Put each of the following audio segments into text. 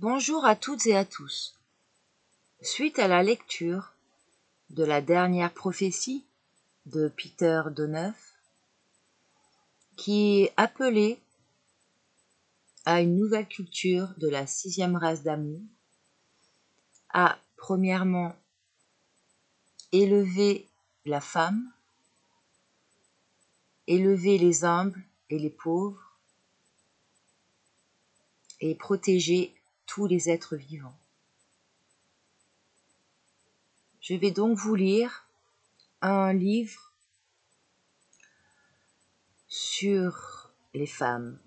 Bonjour à toutes et à tous. Suite à la lecture de la dernière prophétie de Peter Doneuf, qui est appelée à une nouvelle culture de la 6e race d'amour, à premièrement élever la femme, élever les humbles et les pauvres, et protéger tous les êtres vivants. Je vais donc vous lire un livre sur les femmes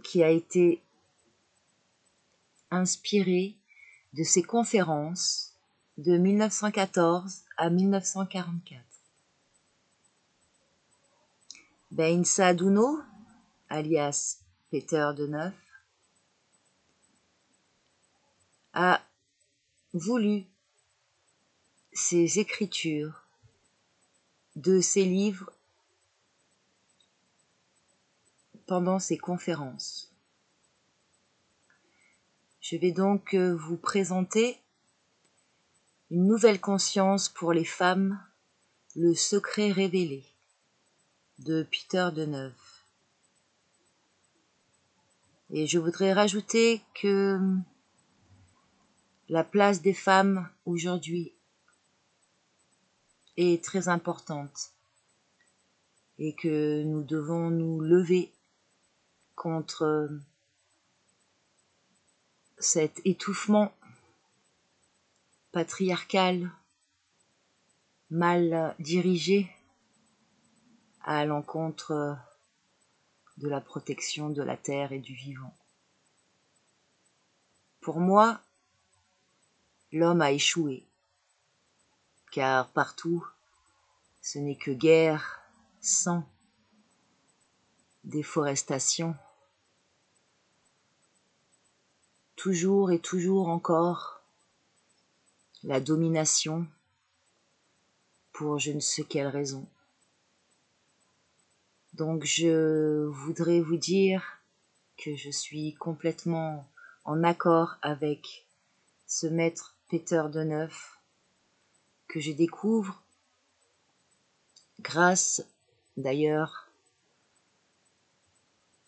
qui a été inspiré de ses conférences de 1914 à 1944. Ben Saadouno, alias Peter Doneuf, a voulu ses écritures de ses livres pendant ses conférences. Je vais donc vous présenter une nouvelle conscience pour les femmes, le secret révélé de Peter Doneuf. Et je voudrais rajouter que la place des femmes aujourd'hui est très importante et que nous devons nous lever contre cet étouffement patriarcal mal dirigé à l'encontre de la protection de la terre et du vivant. Pour moi, l'homme a échoué, car partout, ce n'est que guerre, sang, déforestation, toujours et toujours encore, la domination pour je ne sais quelle raison. Donc je voudrais vous dire que je suis complètement en accord avec ce maître Peter Doneuf que je découvre grâce d'ailleurs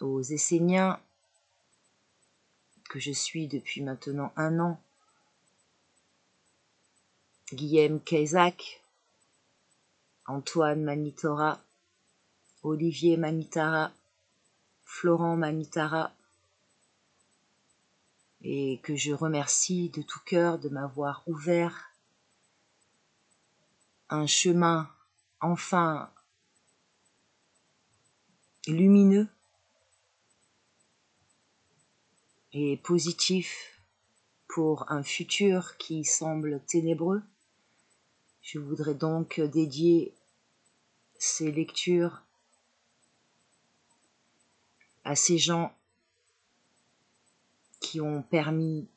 aux Esséniens que je suis depuis maintenant 1 an, Guillaume Caïsac, Antoine Manitora, Olivier Manitara, Florent Manitara, et que je remercie de tout cœur de m'avoir ouvert un chemin enfin lumineux et positif pour un futur qui semble ténébreux. Je voudrais donc dédier ces lectures à ces gens qui ont permis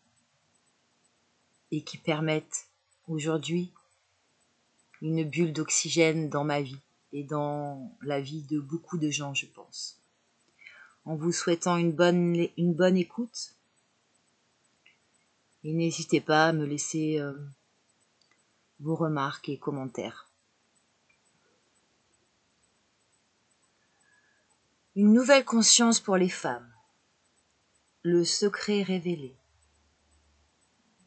et qui permettent aujourd'hui une bulle d'oxygène dans ma vie et dans la vie de beaucoup de gens, je pense. En vous souhaitant une bonne écoute, et n'hésitez pas à me laisser vos remarques et commentaires. Une nouvelle conscience pour les femmes. Le secret révélé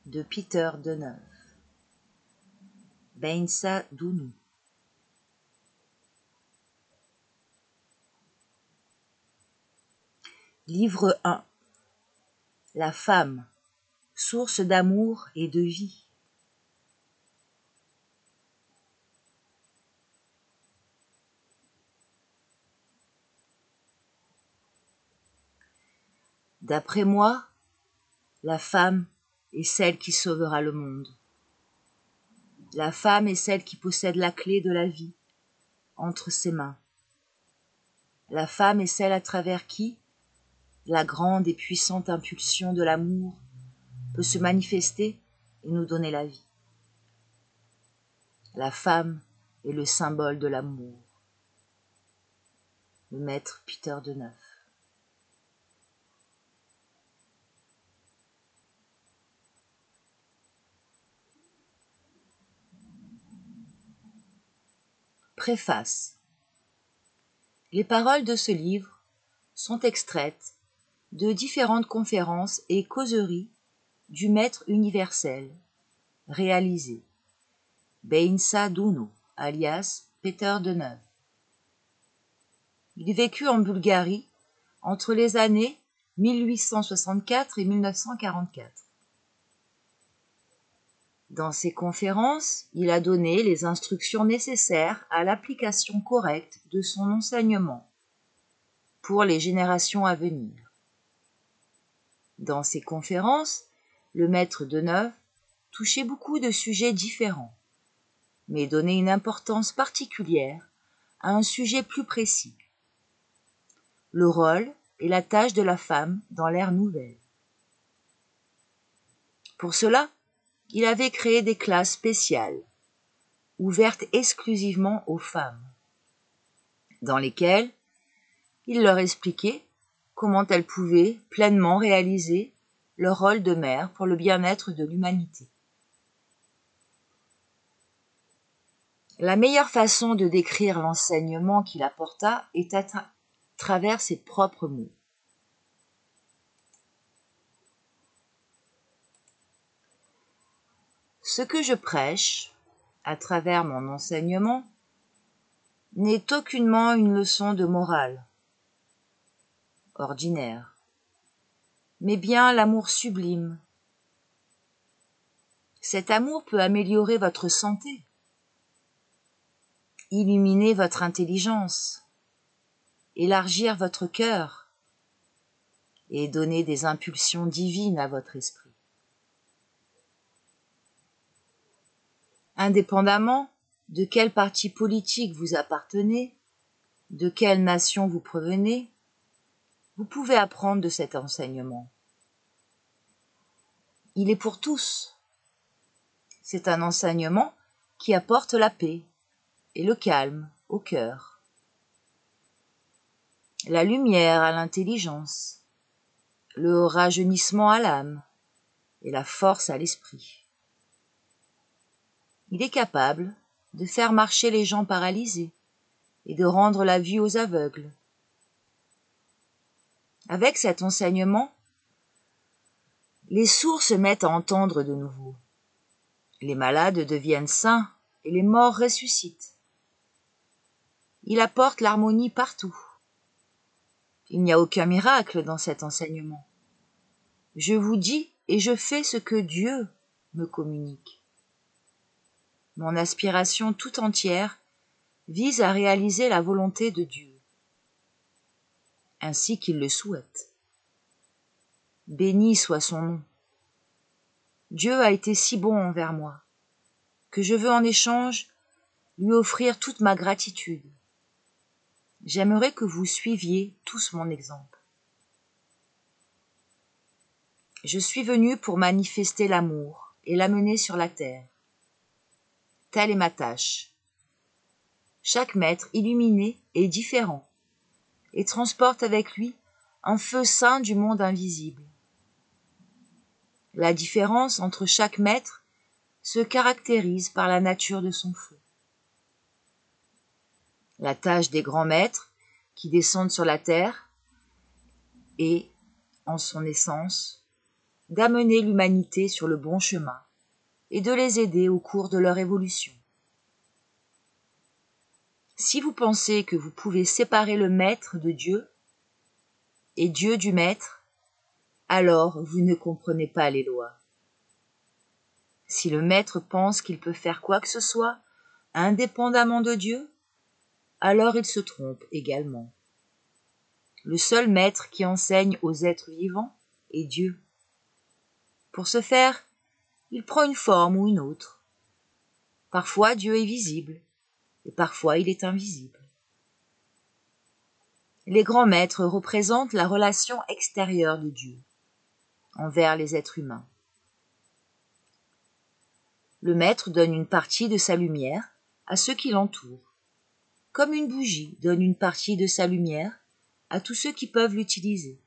de Peter Doneuf. Ben Saadouno. Livre 1. La femme, source d'amour et de vie. D'après moi, la femme est celle qui sauvera le monde. La femme est celle qui possède la clé de la vie entre ses mains. La femme est celle à travers qui la grande et puissante impulsion de l'amour peut se manifester et nous donner la vie. La femme est le symbole de l'amour. Le maître Peter Doneuf. Préface. Les paroles de ce livre sont extraites de différentes conférences et causeries du Maître universel réalisées. Beinsa Duno, alias Peter Deneuve. Il vécut en Bulgarie entre les années 1864 et 1944. Dans ses conférences, il a donné les instructions nécessaires à l'application correcte de son enseignement pour les générations à venir. Dans ses conférences, le maître Deneuve touchait beaucoup de sujets différents, mais donnait une importance particulière à un sujet plus précis: le rôle et la tâche de la femme dans l'ère nouvelle. Pour cela, il avait créé des classes spéciales, ouvertes exclusivement aux femmes, dans lesquelles il leur expliquait comment elles pouvaient pleinement réaliser leur rôle de mère pour le bien-être de l'humanité. La meilleure façon de décrire l'enseignement qu'il apporta est à travers ses propres mots. Ce que je prêche, à travers mon enseignement, n'est aucunement une leçon de morale ordinaire, mais bien l'amour sublime. Cet amour peut améliorer votre santé, illuminer votre intelligence, élargir votre cœur et donner des impulsions divines à votre esprit. Indépendamment de quel parti politique vous appartenez, de quelle nation vous provenez, vous pouvez apprendre de cet enseignement. Il est pour tous. C'est un enseignement qui apporte la paix et le calme au cœur, la lumière à l'intelligence, le rajeunissement à l'âme et la force à l'esprit. Il est capable de faire marcher les gens paralysés et de rendre la vue aux aveugles. Avec cet enseignement, les sourds se mettent à entendre de nouveau. Les malades deviennent sains et les morts ressuscitent. Il apporte l'harmonie partout. Il n'y a aucun miracle dans cet enseignement. Je vous dis et je fais ce que Dieu me communique. Mon aspiration tout entière vise à réaliser la volonté de Dieu, ainsi qu'il le souhaite. Béni soit son nom. Dieu a été si bon envers moi, que je veux en échange lui offrir toute ma gratitude. J'aimerais que vous suiviez tous mon exemple. Je suis venu pour manifester l'amour et l'amener sur la terre. Telle est ma tâche. Chaque maître illuminé est différent et transporte avec lui un feu saint du monde invisible. La différence entre chaque maître se caractérise par la nature de son feu. La tâche des grands maîtres qui descendent sur la terre est, en son essence, d'amener l'humanité sur le bon chemin et de les aider au cours de leur évolution. Si vous pensez que vous pouvez séparer le maître de Dieu et Dieu du maître, alors vous ne comprenez pas les lois. Si le maître pense qu'il peut faire quoi que ce soit, indépendamment de Dieu, alors il se trompe également. Le seul maître qui enseigne aux êtres vivants est Dieu. Pour ce faire, il prend une forme ou une autre. Parfois Dieu est visible, et parfois il est invisible. Les grands maîtres représentent la relation extérieure de Dieu envers les êtres humains. Le maître donne une partie de sa lumière à ceux qui l'entourent, comme une bougie donne une partie de sa lumière à tous ceux qui peuvent l'utiliser.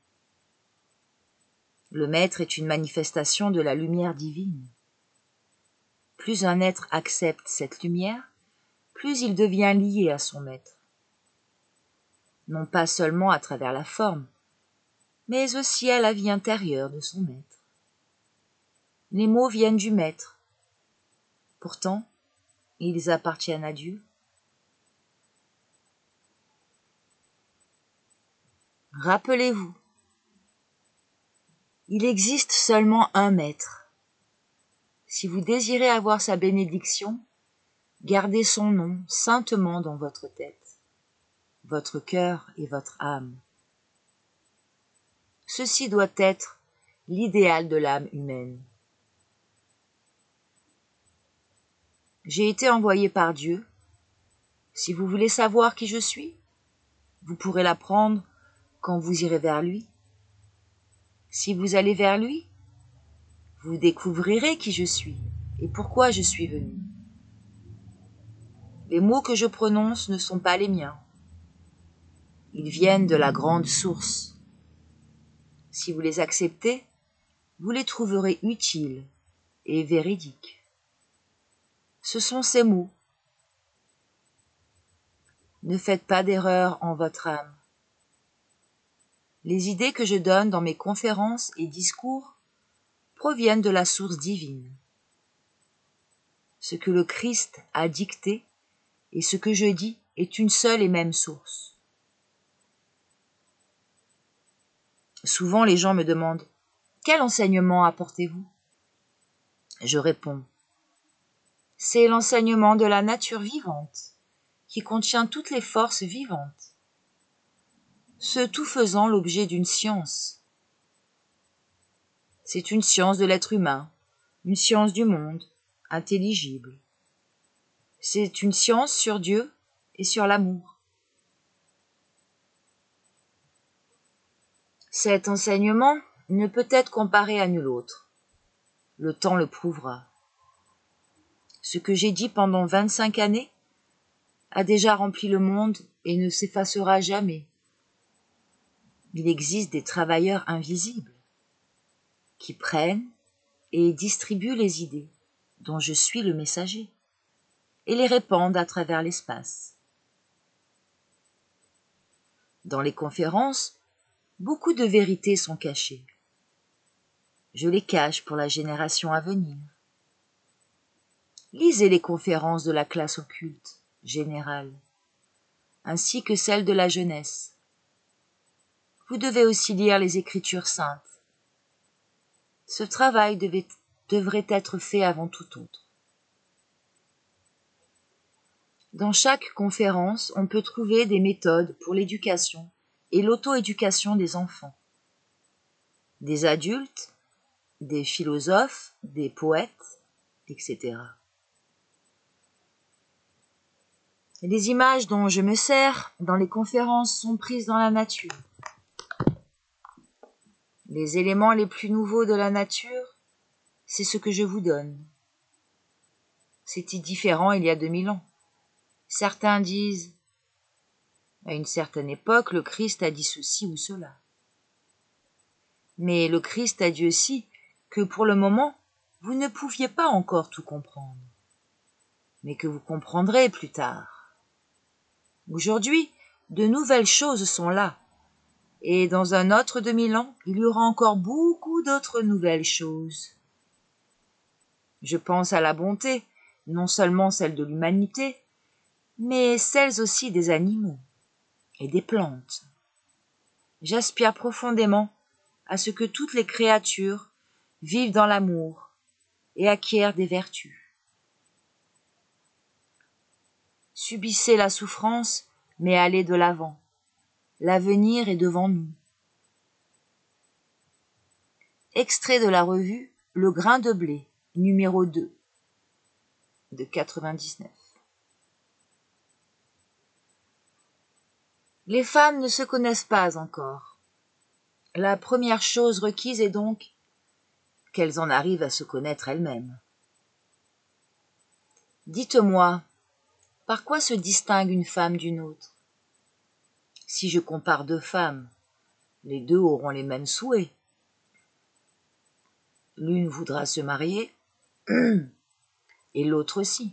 Le maître est une manifestation de la lumière divine. Plus un être accepte cette lumière, plus il devient lié à son maître. Non pas seulement à travers la forme, mais aussi à la vie intérieure de son maître. Les mots viennent du maître. Pourtant, ils appartiennent à Dieu. Rappelez-vous, il existe seulement un maître. Si vous désirez avoir sa bénédiction, gardez son nom saintement dans votre tête, votre cœur et votre âme. Ceci doit être l'idéal de l'âme humaine. J'ai été envoyé par Dieu. Si vous voulez savoir qui je suis, vous pourrez l'apprendre quand vous irez vers lui. Si vous allez vers lui, vous découvrirez qui je suis et pourquoi je suis venu. Les mots que je prononce ne sont pas les miens. Ils viennent de la grande source. Si vous les acceptez, vous les trouverez utiles et véridiques. Ce sont ces mots. Ne faites pas d'erreur en votre âme. Les idées que je donne dans mes conférences et discours proviennent de la source divine. Ce que le Christ a dicté et ce que je dis est une seule et même source. Souvent, les gens me demandent « Quel enseignement apportez-vous » Je réponds « C'est l'enseignement de la nature vivante, qui contient toutes les forces vivantes, ce tout faisant l'objet d'une science. C'est une science de l'être humain, une science du monde, intelligible. C'est une science sur Dieu et sur l'amour. Cet enseignement ne peut être comparé à nul autre. Le temps le prouvera. Ce que j'ai dit pendant 25 années a déjà rempli le monde et ne s'effacera jamais. Il existe des travailleurs invisibles qui prennent et distribuent les idées dont je suis le messager et les répandent à travers l'espace. Dans les conférences, beaucoup de vérités sont cachées. Je les cache pour la génération à venir. Lisez les conférences de la classe occulte générale, ainsi que celles de la jeunesse. Vous devez aussi lire les Écritures saintes. Ce travail devrait être fait avant tout autre. Dans chaque conférence, on peut trouver des méthodes pour l'éducation et l'auto-éducation des enfants, des adultes, des philosophes, des poètes, etc. Les images dont je me sers dans les conférences sont prises dans la nature. Les éléments les plus nouveaux de la nature, c'est ce que je vous donne. C'était différent il y a 2000 ans. Certains disent, à une certaine époque, le Christ a dit ceci ou cela. Mais le Christ a dit aussi que pour le moment, vous ne pouviez pas encore tout comprendre, mais que vous comprendrez plus tard. Aujourd'hui, de nouvelles choses sont là, et dans un autre 2000 ans, il y aura encore beaucoup d'autres nouvelles choses. Je pense à la bonté, non seulement celle de l'humanité, mais celles aussi des animaux et des plantes. J'aspire profondément à ce que toutes les créatures vivent dans l'amour et acquièrent des vertus. Subissez la souffrance, mais allez de l'avant. L'avenir est devant nous. Extrait de la revue Le grain de blé, numéro 2, de 99. Les femmes ne se connaissent pas encore. La première chose requise est donc qu'elles en arrivent à se connaître elles-mêmes. Dites-moi, par quoi se distingue une femme d'une autre? Si je compare deux femmes, les deux auront les mêmes souhaits. L'une voudra se marier et l'autre aussi.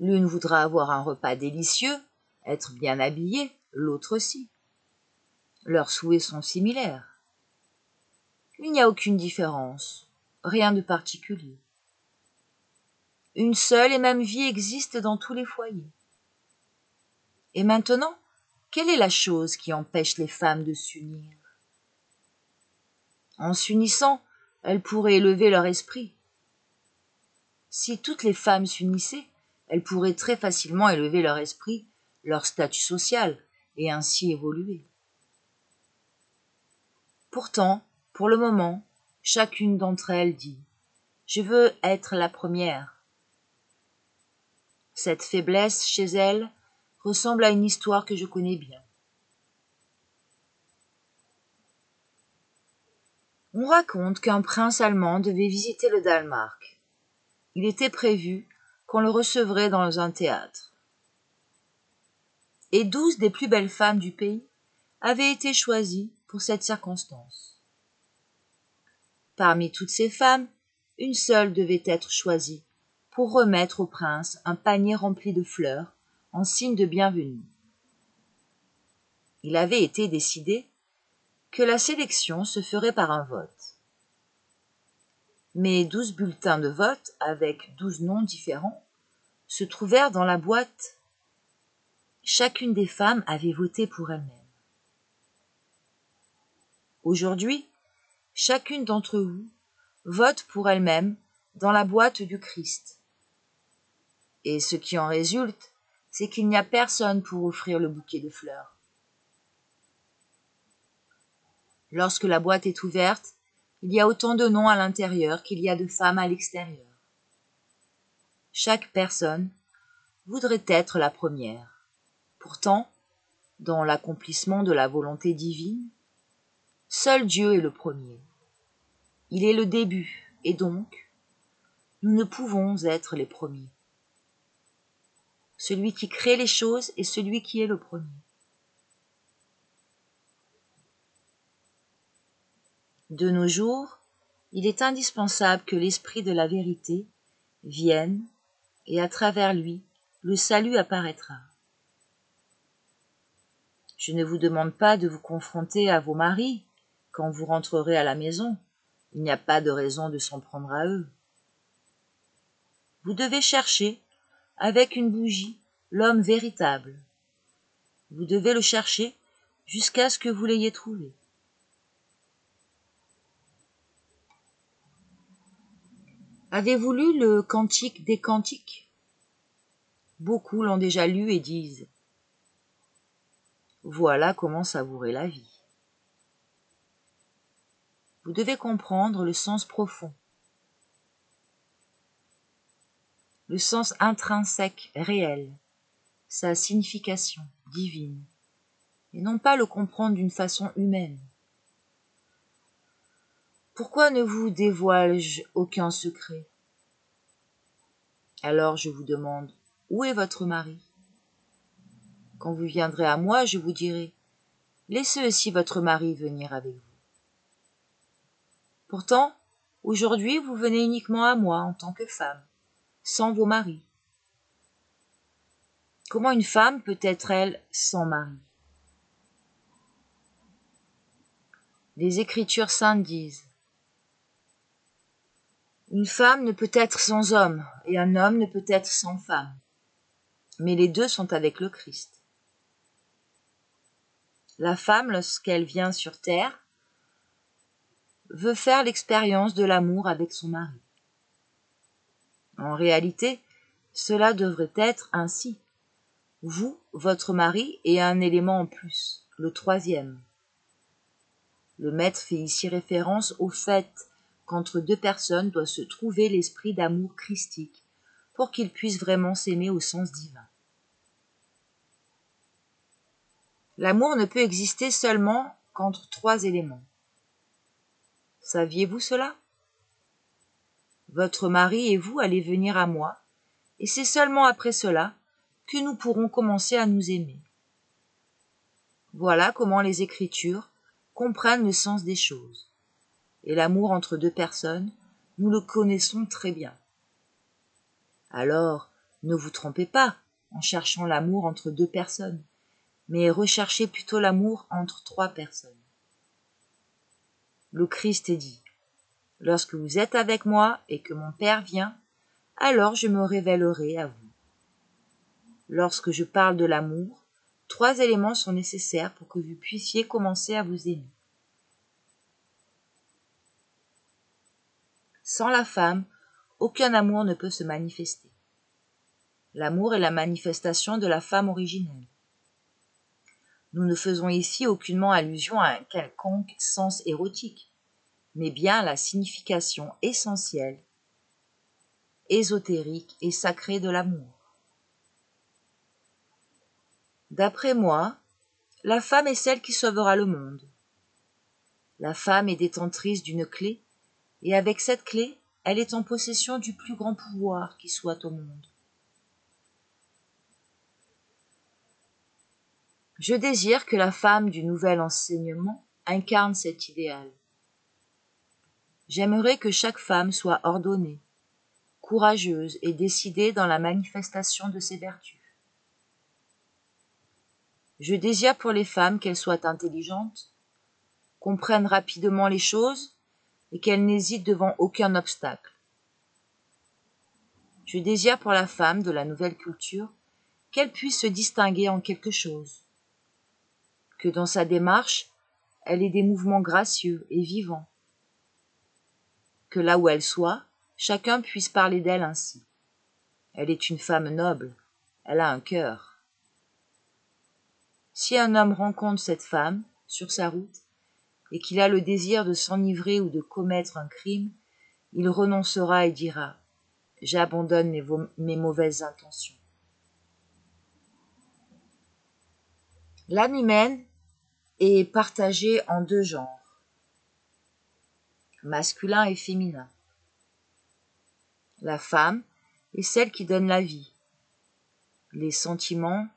L'une voudra avoir un repas délicieux, être bien habillée, l'autre aussi. Leurs souhaits sont similaires. Il n'y a aucune différence, rien de particulier. Une seule et même vie existe dans tous les foyers. Et maintenant, quelle est la chose qui empêche les femmes de s'unir? En s'unissant, elles pourraient élever leur esprit. Si toutes les femmes s'unissaient, elles pourraient très facilement élever leur esprit, leur statut social, et ainsi évoluer. Pourtant, pour le moment, chacune d'entre elles dit « Je veux être la première ». Cette faiblesse chez elles ressemble à une histoire que je connais bien. On raconte qu'un prince allemand devait visiter le Danemark. Il était prévu qu'on le recevrait dans un théâtre. Et 12 des plus belles femmes du pays avaient été choisies pour cette circonstance. Parmi toutes ces femmes, une seule devait être choisie pour remettre au prince un panier rempli de fleurs en signe de bienvenue. Il avait été décidé que la sélection se ferait par un vote. Mais 12 bulletins de vote avec 12 noms différents se trouvèrent dans la boîte. Chacune des femmes avait voté pour elle-même. Aujourd'hui, chacune d'entre vous vote pour elle-même dans la boîte du Christ. Et ce qui en résulte, c'est qu'il n'y a personne pour offrir le bouquet de fleurs. Lorsque la boîte est ouverte, il y a autant de noms à l'intérieur qu'il y a de femmes à l'extérieur. Chaque personne voudrait être la première. Pourtant, dans l'accomplissement de la volonté divine, seul Dieu est le premier. Il est le début, et donc, nous ne pouvons être les premiers. Celui qui crée les choses est celui qui est le premier. De nos jours, il est indispensable que l'esprit de la vérité vienne, et à travers lui, le salut apparaîtra. Je ne vous demande pas de vous confronter à vos maris quand vous rentrerez à la maison. Il n'y a pas de raison de s'en prendre à eux. Vous devez chercher, avec une bougie, l'homme véritable. Vous devez le chercher jusqu'à ce que vous l'ayez trouvé. Avez-vous lu le Cantique des Cantiques? Beaucoup l'ont déjà lu et disent « Voilà comment savourer la vie ». Vous devez comprendre le sens profond, le sens intrinsèque, réel, sa signification divine, et non pas le comprendre d'une façon humaine. Pourquoi ne vous dévoile-je aucun secret? Alors je vous demande, où est votre mari? Quand vous viendrez à moi, je vous dirai, laissez aussi votre mari venir avec vous. Pourtant, aujourd'hui, vous venez uniquement à moi en tant que femme, sans vos maris. Comment une femme peut être, elle, sans mari? Les Écritures saintes disent « Une femme ne peut être sans homme, et un homme ne peut être sans femme. Mais les deux sont avec le Christ. » La femme, lorsqu'elle vient sur terre, veut faire l'expérience de l'amour avec son mari. En réalité, cela devrait être ainsi. Vous, votre mari, et un élément en plus, le troisième. Le maître fait ici référence au fait qu'entre deux personnes doit se trouver l'esprit d'amour christique pour qu'ils puissent vraiment s'aimer au sens divin. L'amour ne peut exister seulement qu'entre trois éléments. Saviez-vous cela? Votre mari et vous allez venir à moi, et c'est seulement après cela que nous pourrons commencer à nous aimer. Voilà comment les Écritures comprennent le sens des choses. Et l'amour entre deux personnes, nous le connaissons très bien. Alors, Ne vous trompez pas en cherchant l'amour entre deux personnes, mais recherchez plutôt l'amour entre trois personnes. Le Christ dit, « Lorsque vous êtes avec moi et que mon Père vient, alors je me révélerai à vous. » Lorsque je parle de l'amour, 3 éléments sont nécessaires pour que vous puissiez commencer à vous aimer. Sans la femme, aucun amour ne peut se manifester. L'amour est la manifestation de la femme originelle. Nous ne faisons ici aucunement allusion à un quelconque sens érotique, mais bien à la signification essentielle, ésotérique et sacrée de l'amour. D'après moi, la femme est celle qui sauvera le monde. La femme est détentrice d'une clé, et avec cette clé, elle est en possession du plus grand pouvoir qui soit au monde. Je désire que la femme du nouvel enseignement incarne cet idéal. J'aimerais que chaque femme soit ordonnée, courageuse et décidée dans la manifestation de ses vertus. Je désire pour les femmes qu'elles soient intelligentes, comprennent rapidement les choses et qu'elles n'hésitent devant aucun obstacle. Je désire pour la femme de la nouvelle culture qu'elle puisse se distinguer en quelque chose, que dans sa démarche, elle ait des mouvements gracieux et vivants, que là où elle soit, chacun puisse parler d'elle ainsi. Elle est une femme noble, elle a un cœur. Si un homme rencontre cette femme sur sa route et qu'il a le désir de s'enivrer ou de commettre un crime, il renoncera et dira « J'abandonne mes mauvaises intentions ». L'âme humaine est partagée en 2 genres, masculin et féminin. La femme est celle qui donne la vie, les sentiments,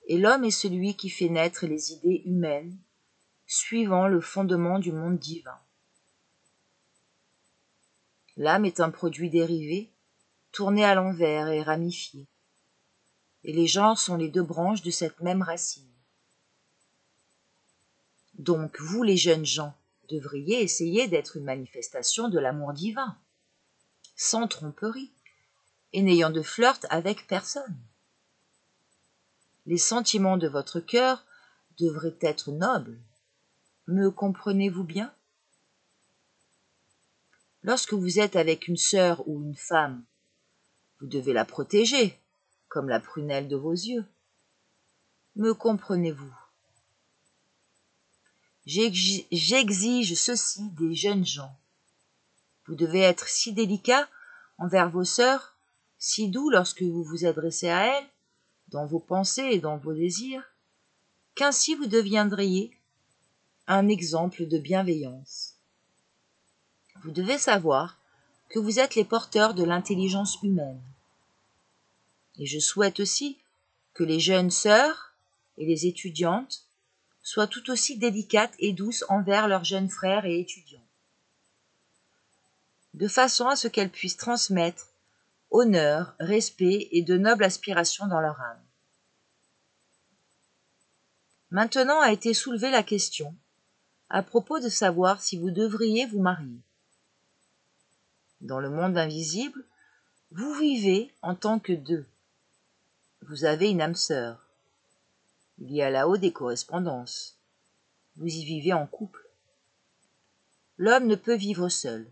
et l'homme est celui qui fait naître les idées humaines, suivant le fondement du monde divin. L'âme est un produit dérivé, tourné à l'envers et ramifié, et les genres sont les 2 branches de cette même racine. Donc vous, les jeunes gens, devriez essayer d'être une manifestation de l'amour divin, sans tromperie, et n'ayant de flirt avec personne. Les sentiments de votre cœur devraient être nobles. Me comprenez-vous bien? Lorsque vous êtes avec une sœur ou une femme, vous devez la protéger, comme la prunelle de vos yeux. Me comprenez-vous? J'exige ceci des jeunes gens. Vous devez être si délicat envers vos sœurs, si doux lorsque vous vous adressez à elles, dans vos pensées et dans vos désirs, qu'ainsi vous deviendriez un exemple de bienveillance. Vous devez savoir que vous êtes les porteurs de l'intelligence humaine. Et je souhaite aussi que les jeunes sœurs et les étudiantes soient tout aussi délicates et douces envers leurs jeunes frères et étudiants, de façon à ce qu'elles puissent transmettre honneur, respect et de nobles aspirations dans leur âme. Maintenant a été soulevée la question à propos de savoir si vous devriez vous marier. Dans le monde invisible, vous vivez en tant que 2. Vous avez une âme sœur. Il y a là-haut des correspondances. Vous y vivez en couple. L'homme ne peut vivre seul.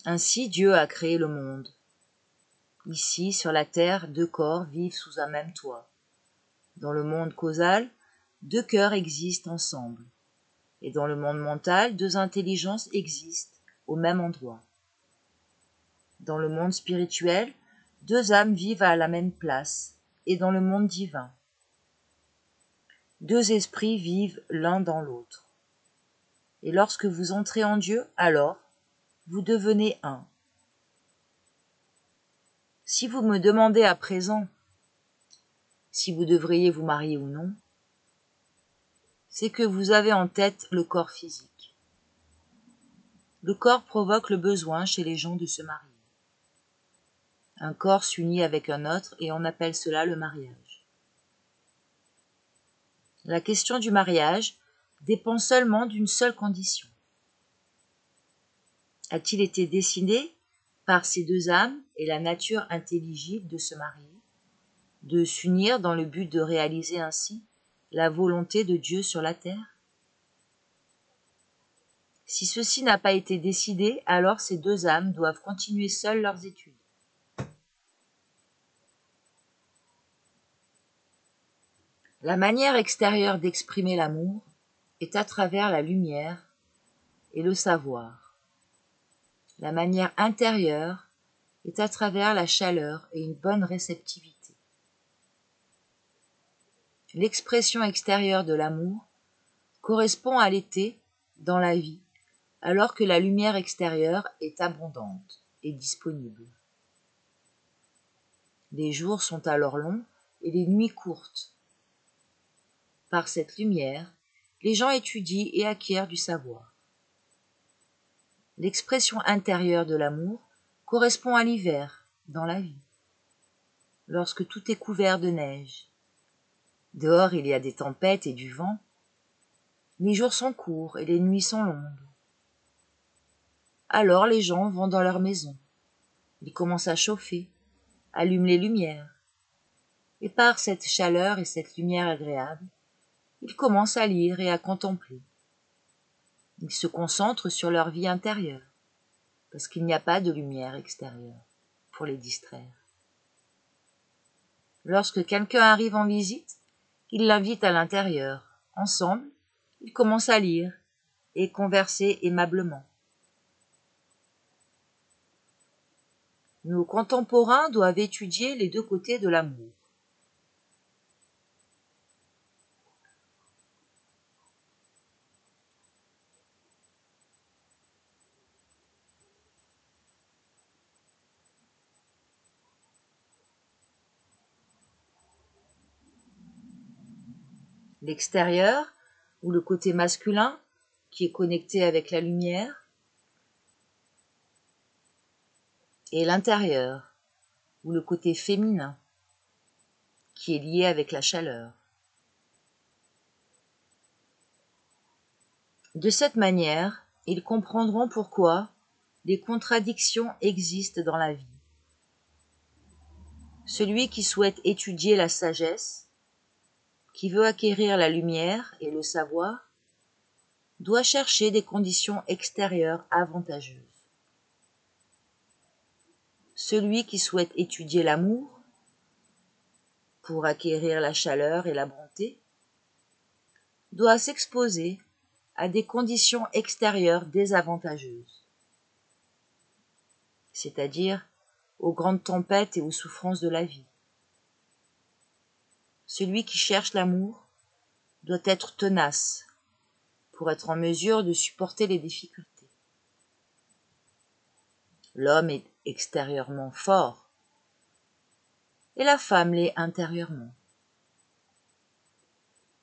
Ainsi Dieu a créé le monde. Ici, sur la terre, 2 corps vivent sous un même toit. Dans le monde causal, 2 cœurs existent ensemble. Et dans le monde mental, 2 intelligences existent au même endroit. Dans le monde spirituel, 2 âmes vivent à la même place, et dans le monde divin, 2 esprits vivent l'un dans l'autre. Et lorsque vous entrez en Dieu, alors, vous devenez un. Si vous me demandez à présent si vous devriez vous marier ou non, c'est que vous avez en tête le corps physique. Le corps provoque le besoin chez les gens de se marier. Un corps s'unit avec un autre et on appelle cela le mariage. La question du mariage dépend seulement d'une seule condition. A-t-il été décidé par ces deux âmes et la nature intelligible de se marier, de s'unir dans le but de réaliser ainsi la volonté de Dieu sur la terre? Si ceci n'a pas été décidé, alors ces deux âmes doivent continuer seules leurs études. La manière extérieure d'exprimer l'amour est à travers la lumière et le savoir. La manière intérieure est à travers la chaleur et une bonne réceptivité. L'expression extérieure de l'amour correspond à l'été dans la vie, alors que la lumière extérieure est abondante et disponible. Les jours sont alors longs et les nuits courtes. Par cette lumière, les gens étudient et acquièrent du savoir. L'expression intérieure de l'amour correspond à l'hiver dans la vie, lorsque tout est couvert de neige. Dehors, il y a des tempêtes et du vent. Les jours sont courts et les nuits sont longues. Alors les gens vont dans leur maison. Ils commencent à chauffer, allument les lumières. Et par cette chaleur et cette lumière agréable, ils commencent à lire et à contempler. Ils se concentrent sur leur vie intérieure, parce qu'il n'y a pas de lumière extérieure pour les distraire. Lorsque quelqu'un arrive en visite, il l'invite à l'intérieur. Ensemble, ils commencent à lire et converser aimablement. Nos contemporains doivent étudier les deux côtés de l'amour. L'extérieur, ou le côté masculin, qui est connecté avec la lumière, et l'intérieur, ou le côté féminin, qui est lié avec la chaleur. De cette manière, ils comprendront pourquoi des contradictions existent dans la vie. Celui qui souhaite étudier la sagesse, qui veut acquérir la lumière et le savoir, doit chercher des conditions extérieures avantageuses. Celui qui souhaite étudier l'amour, pour acquérir la chaleur et la bonté, doit s'exposer à des conditions extérieures désavantageuses, c'est-à-dire aux grandes tempêtes et aux souffrances de la vie. Celui qui cherche l'amour doit être tenace pour être en mesure de supporter les difficultés. L'homme est extérieurement fort et la femme l'est intérieurement.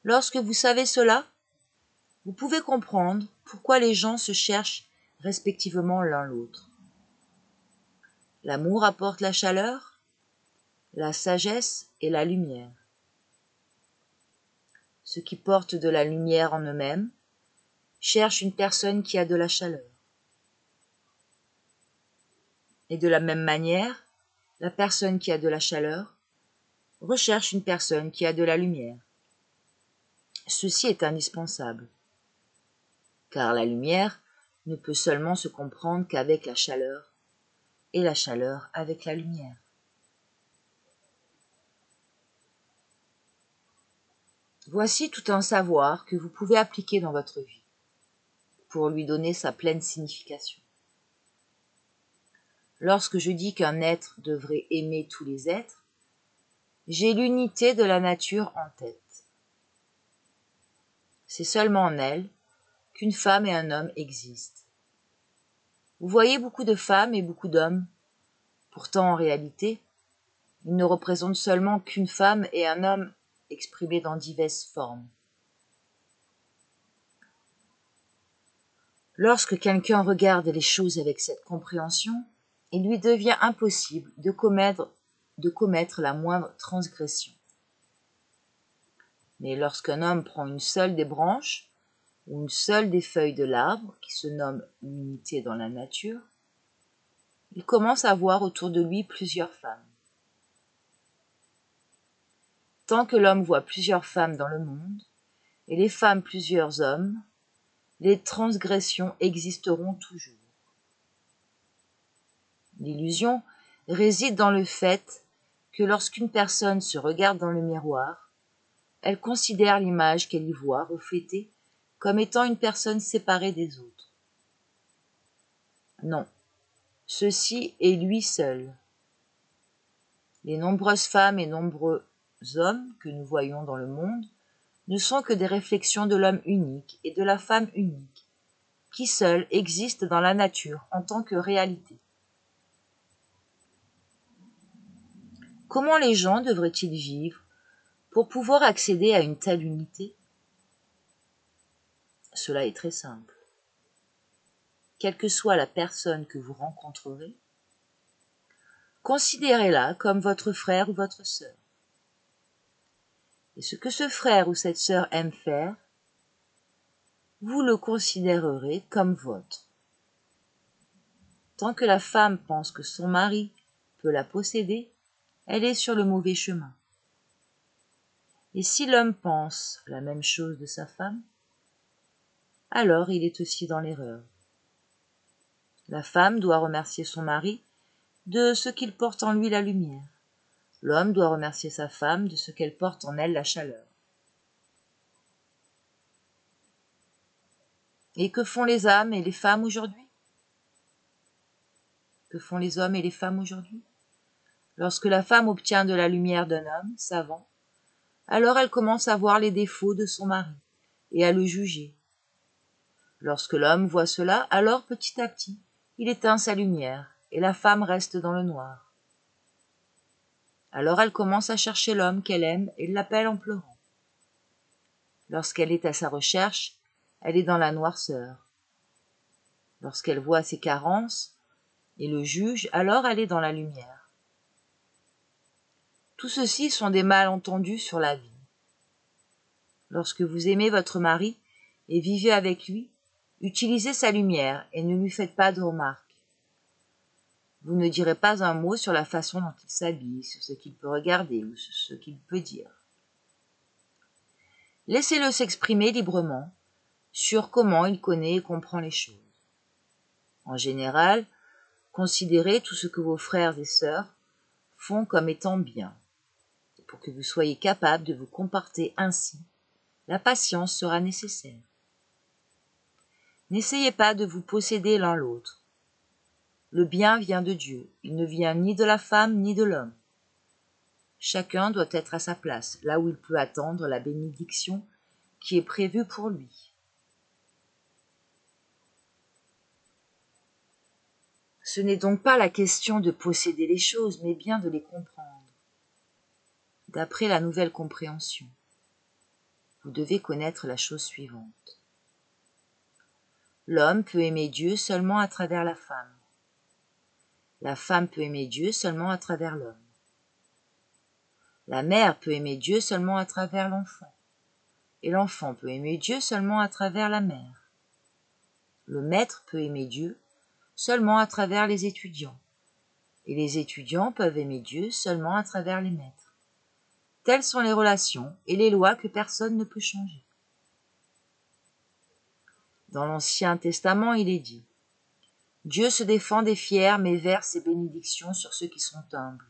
Lorsque vous savez cela, vous pouvez comprendre pourquoi les gens se cherchent respectivement l'un l'autre. L'amour apporte la chaleur, la sagesse et la lumière. Ceux qui portent de la lumière en eux-mêmes cherchent une personne qui a de la chaleur. Et de la même manière, la personne qui a de la chaleur recherche une personne qui a de la lumière. Ceci est indispensable, car la lumière ne peut seulement se comprendre qu'avec la chaleur, et la chaleur avec la lumière. Voici tout un savoir que vous pouvez appliquer dans votre vie, pour lui donner sa pleine signification. Lorsque je dis qu'un être devrait aimer tous les êtres, j'ai l'unité de la nature en tête. C'est seulement en elle qu'une femme et un homme existent. Vous voyez beaucoup de femmes et beaucoup d'hommes. Pourtant, en réalité, ils ne représentent seulement qu'une femme et un homme exprimés dans diverses formes. Lorsque quelqu'un regarde les choses avec cette compréhension, il lui devient impossible de commettre la moindre transgression. Mais lorsqu'un homme prend une seule des branches, ou une seule des feuilles de l'arbre, qui se nomme l'unité dans la nature, il commence à voir autour de lui plusieurs femmes. Tant que l'homme voit plusieurs femmes dans le monde, et les femmes plusieurs hommes, les transgressions existeront toujours. L'illusion réside dans le fait que lorsqu'une personne se regarde dans le miroir, elle considère l'image qu'elle y voit reflétée comme étant une personne séparée des autres. Non, ceci est lui seul. Les nombreuses femmes et nombreux hommes que nous voyons dans le monde ne sont que des réflexions de l'homme unique et de la femme unique, qui seuls existent dans la nature en tant que réalité. Comment les gens devraient-ils vivre pour pouvoir accéder à une telle unité? Cela est très simple. Quelle que soit la personne que vous rencontrerez, considérez-la comme votre frère ou votre sœur. Et ce que ce frère ou cette sœur aime faire, vous le considérerez comme vôtre. Tant que la femme pense que son mari peut la posséder, elle est sur le mauvais chemin. Et si l'homme pense la même chose de sa femme, alors il est aussi dans l'erreur. La femme doit remercier son mari de ce qu'il porte en lui la lumière. L'homme doit remercier sa femme de ce qu'elle porte en elle la chaleur. Et que font les âmes et les femmes aujourd'hui? Que font les hommes et les femmes aujourd'hui? Lorsque la femme obtient de la lumière d'un homme savant, alors elle commence à voir les défauts de son mari et à le juger. Lorsque l'homme voit cela, alors petit à petit, il éteint sa lumière et la femme reste dans le noir. Alors elle commence à chercher l'homme qu'elle aime et l'appelle en pleurant. Lorsqu'elle est à sa recherche, elle est dans la noirceur. Lorsqu'elle voit ses carences et le juge, alors elle est dans la lumière. Tout ceci sont des malentendus sur la vie. Lorsque vous aimez votre mari et vivez avec lui, utilisez sa lumière et ne lui faites pas de remarques. Vous ne direz pas un mot sur la façon dont il s'habille, sur ce qu'il peut regarder ou sur ce qu'il peut dire. Laissez-le s'exprimer librement sur comment il connaît et comprend les choses. En général, considérez tout ce que vos frères et sœurs font comme étant bien. Et pour que vous soyez capable de vous comporter ainsi, la patience sera nécessaire. N'essayez pas de vous posséder l'un l'autre. Le bien vient de Dieu, il ne vient ni de la femme ni de l'homme. Chacun doit être à sa place, là où il peut attendre la bénédiction qui est prévue pour lui. Ce n'est donc pas la question de posséder les choses, mais bien de les comprendre. D'après la nouvelle compréhension, vous devez connaître la chose suivante. L'homme peut aimer Dieu seulement à travers la femme. La femme peut aimer Dieu seulement à travers l'homme. La mère peut aimer Dieu seulement à travers l'enfant. Et l'enfant peut aimer Dieu seulement à travers la mère. Le maître peut aimer Dieu seulement à travers les étudiants. Et les étudiants peuvent aimer Dieu seulement à travers les maîtres. Telles sont les relations et les lois que personne ne peut changer. Dans l'Ancien Testament, il est dit « Dieu se défend des fiers, mais verse ses bénédictions sur ceux qui sont humbles. »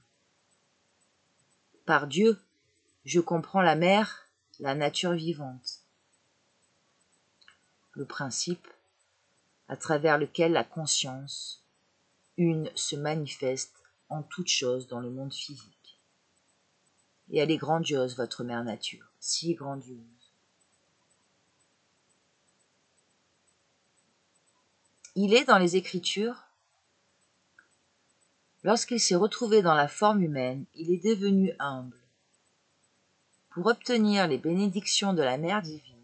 Par Dieu, je comprends la mer, la nature vivante. Le principe à travers lequel la conscience, une, se manifeste en toute chose dans le monde physique. Et elle est grandiose, votre mère nature, si grandiose. Il est dans les Écritures, lorsqu'il s'est retrouvé dans la forme humaine, il est devenu humble. Pour obtenir les bénédictions de la Mère divine,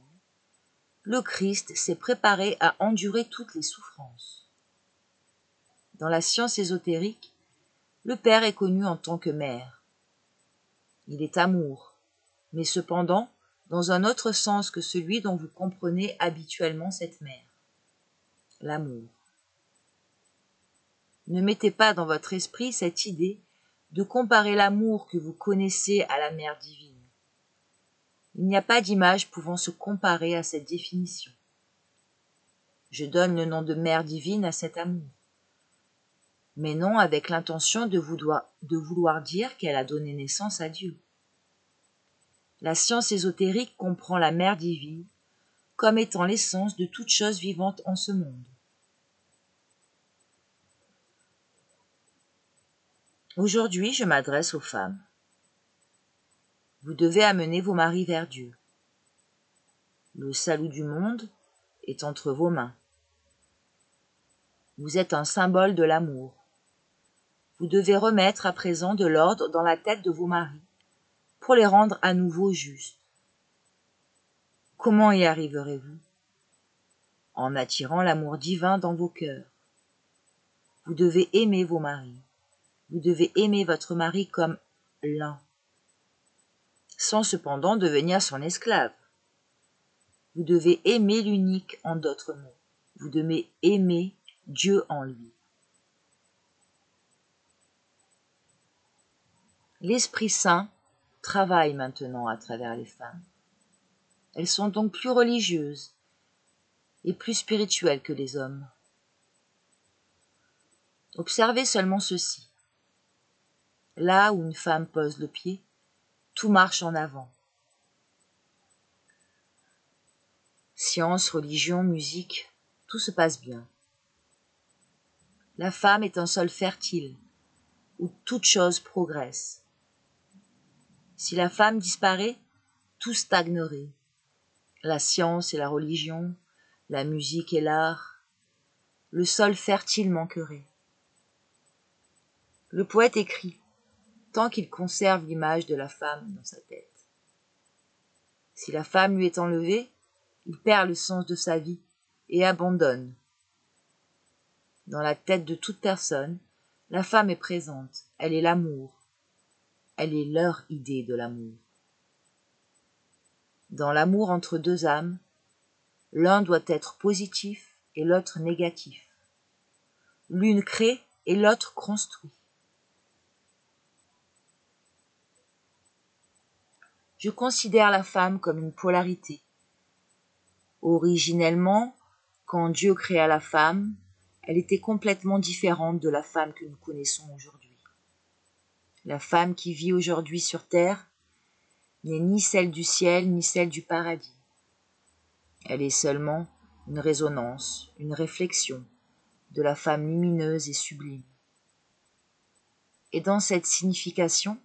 le Christ s'est préparé à endurer toutes les souffrances. Dans la science ésotérique, le Père est connu en tant que Mère. Il est amour, mais cependant dans un autre sens que celui dont vous comprenez habituellement cette mère. L'amour. Ne mettez pas dans votre esprit cette idée de comparer l'amour que vous connaissez à la mère divine. Il n'y a pas d'image pouvant se comparer à cette définition. Je donne le nom de mère divine à cet amour, mais non avec l'intention de vouloir dire qu'elle a donné naissance à Dieu. La science ésotérique comprend la mère divine comme étant l'essence de toute chose vivante en ce monde. Aujourd'hui, je m'adresse aux femmes. Vous devez amener vos maris vers Dieu. Le salut du monde est entre vos mains. Vous êtes un symbole de l'amour. Vous devez remettre à présent de l'ordre dans la tête de vos maris pour les rendre à nouveau justes. Comment y arriverez-vous? En attirant l'amour divin dans vos cœurs. Vous devez aimer vos maris. Vous devez aimer votre mari comme l'un, sans cependant devenir son esclave. Vous devez aimer l'unique en d'autres mots. Vous devez aimer Dieu en lui. L'Esprit Saint travaille maintenant à travers les femmes. Elles sont donc plus religieuses et plus spirituelles que les hommes. Observez seulement ceci. Là où une femme pose le pied, tout marche en avant. Science, religion, musique, tout se passe bien. La femme est un sol fertile, où toute chose progresse. Si la femme disparaît, tout stagnerait. La science et la religion, la musique et l'art, le sol fertile manquerait. Le poète écrit, tant qu'il conserve l'image de la femme dans sa tête. Si la femme lui est enlevée, il perd le sens de sa vie et abandonne. Dans la tête de toute personne, la femme est présente, elle est l'amour. Elle est leur idée de l'amour. Dans l'amour entre deux âmes, l'un doit être positif et l'autre négatif. L'une crée et l'autre construit. Je considère la femme comme une polarité. Originellement, quand Dieu créa la femme, elle était complètement différente de la femme que nous connaissons aujourd'hui. La femme qui vit aujourd'hui sur terre n'est ni celle du ciel ni celle du paradis. Elle est seulement une résonance, une réflexion de la femme lumineuse et sublime. Et dans cette signification,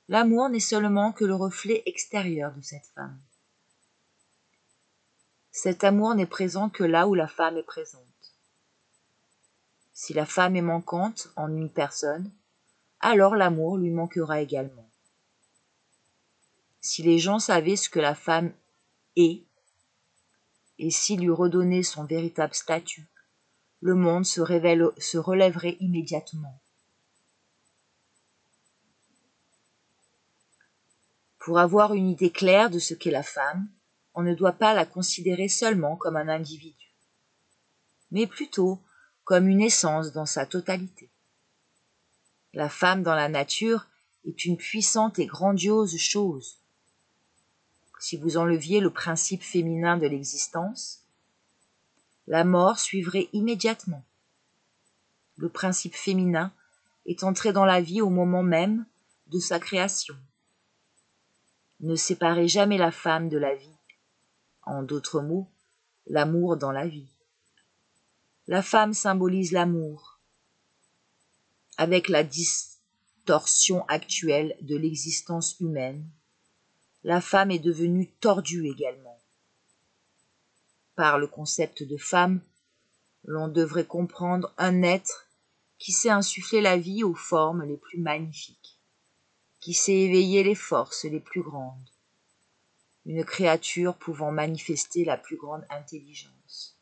l'amour n'est seulement que le reflet extérieur de cette femme. Cet amour n'est présent que là où la femme est présente. Si la femme est manquante en une personne, alors l'amour lui manquera également. Si les gens savaient ce que la femme est, et s'ils lui redonnaient son véritable statut, le monde se relèverait immédiatement. Pour avoir une idée claire de ce qu'est la femme, on ne doit pas la considérer seulement comme un individu, mais plutôt comme une essence dans sa totalité. La femme dans la nature est une puissante et grandiose chose. Si vous enleviez le principe féminin de l'existence, la mort suivrait immédiatement. Le principe féminin est entré dans la vie au moment même de sa création. Ne séparez jamais la femme de la vie. En d'autres mots, l'amour dans la vie. La femme symbolise l'amour. Avec la distorsion actuelle de l'existence humaine, la femme est devenue tordue également. Par le concept de femme, l'on devrait comprendre un être qui sait insuffler la vie aux formes les plus magnifiques, qui sait éveiller les forces les plus grandes, une créature pouvant manifester la plus grande intelligence.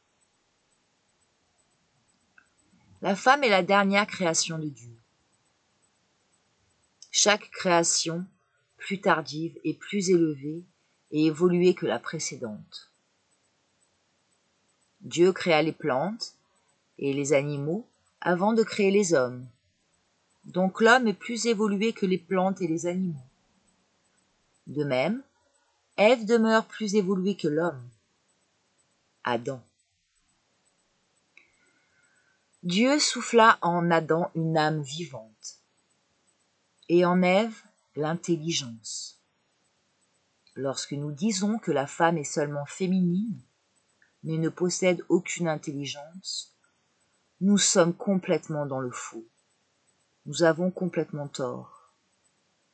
La femme est la dernière création de Dieu. Chaque création, plus tardive et plus élevée, et évoluée que la précédente. Dieu créa les plantes et les animaux avant de créer les hommes. Donc l'homme est plus évolué que les plantes et les animaux. De même, Ève demeure plus évoluée que l'homme. Adam. Dieu souffla en Adam une âme vivante, et en Ève l'intelligence. Lorsque nous disons que la femme est seulement féminine, mais ne possède aucune intelligence, nous sommes complètement dans le faux. Nous avons complètement tort.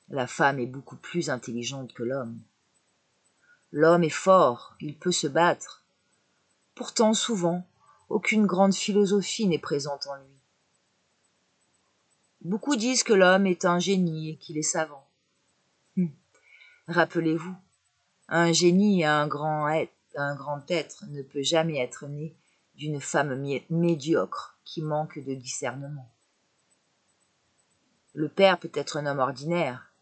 La femme est beaucoup plus intelligente que l'homme. L'homme est fort, il peut se battre. Pourtant, souvent, aucune grande philosophie n'est présente en lui. Beaucoup disent que l'homme est un génie et qu'il est savant. Rappelez-vous, un génie et un grand être ne peut jamais être né d'une femme médiocre qui manque de discernement. Le père peut être un homme ordinaire,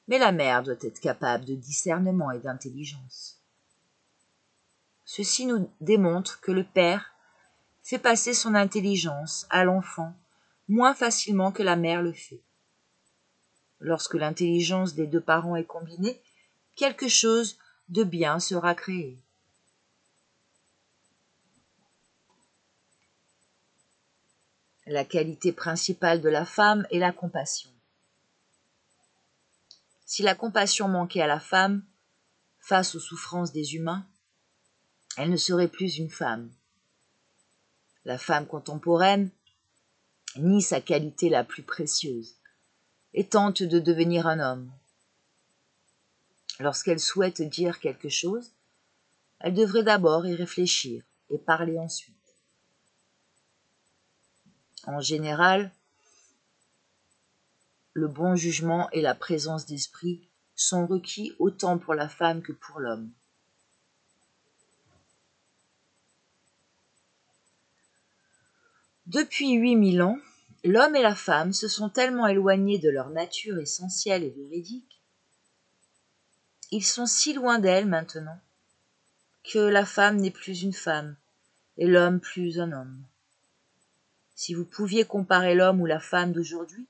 mais la mère doit être capable de discernement et d'intelligence. Ceci nous démontre que le père fait passer son intelligence à l'enfant moins facilement que la mère le fait. Lorsque l'intelligence des deux parents est combinée, quelque chose de bien sera créé. La qualité principale de la femme est la compassion. Si la compassion manquait à la femme, face aux souffrances des humains, elle ne serait plus une femme. La femme contemporaine nie sa qualité la plus précieuse et tente de devenir un homme. Lorsqu'elle souhaite dire quelque chose, elle devrait d'abord y réfléchir et parler ensuite. En général, le bon jugement et la présence d'esprit sont requis autant pour la femme que pour l'homme. Depuis 8000 ans, l'homme et la femme se sont tellement éloignés de leur nature essentielle et véridique, ils sont si loin d'elle maintenant, que la femme n'est plus une femme et l'homme plus un homme. Si vous pouviez comparer l'homme ou la femme d'aujourd'hui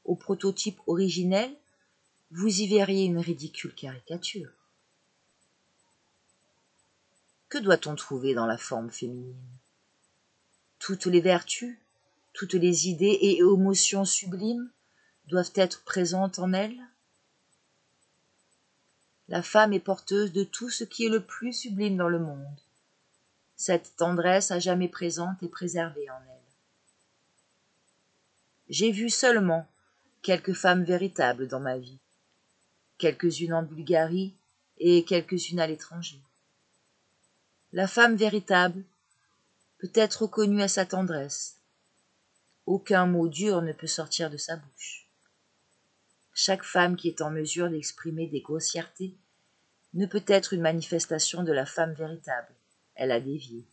au prototype originel, vous y verriez une ridicule caricature. Que doit-on trouver dans la forme féminine? Toutes les vertus, toutes les idées et émotions sublimes doivent être présentes en elle. La femme est porteuse de tout ce qui est le plus sublime dans le monde. Cette tendresse à jamais présente et préservée en elle. J'ai vu seulement quelques femmes véritables dans ma vie, quelques-unes en Bulgarie et quelques-unes à l'étranger. La femme véritable peut être reconnue à sa tendresse. Aucun mot dur ne peut sortir de sa bouche. Chaque femme qui est en mesure d'exprimer des grossièretés ne peut être une manifestation de la femme véritable. Elle a dévié.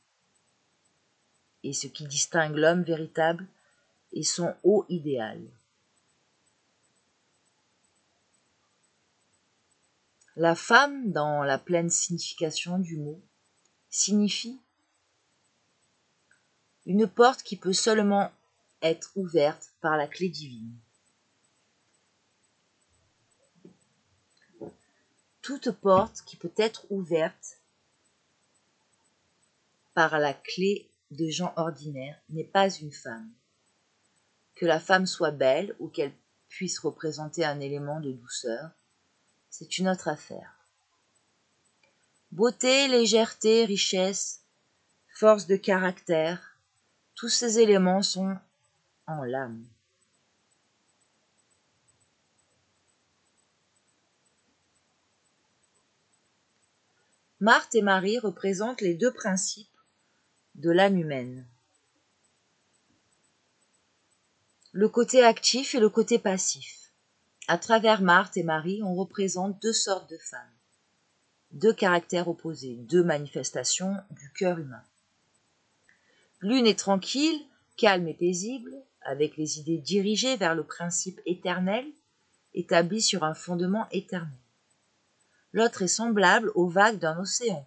Et ce qui distingue l'homme véritable est son haut idéal. La femme, dans la pleine signification du mot, signifie une porte qui peut seulement être ouverte par la clé divine. Toute porte qui peut être ouverte par la clé de gens ordinaires n'est pas une femme. Que la femme soit belle ou qu'elle puisse représenter un élément de douceur, c'est une autre affaire. Beauté, légèreté, richesse, force de caractère, tous ces éléments sont en l'âme. Marthe et Marie représentent les deux principes de l'âme humaine. Le côté actif et le côté passif. À travers Marthe et Marie, on représente deux sortes de femmes, deux caractères opposés, deux manifestations du cœur humain. L'une est tranquille, calme et paisible, avec les idées dirigées vers le principe éternel, établi sur un fondement éternel. L'autre est semblable aux vagues d'un océan,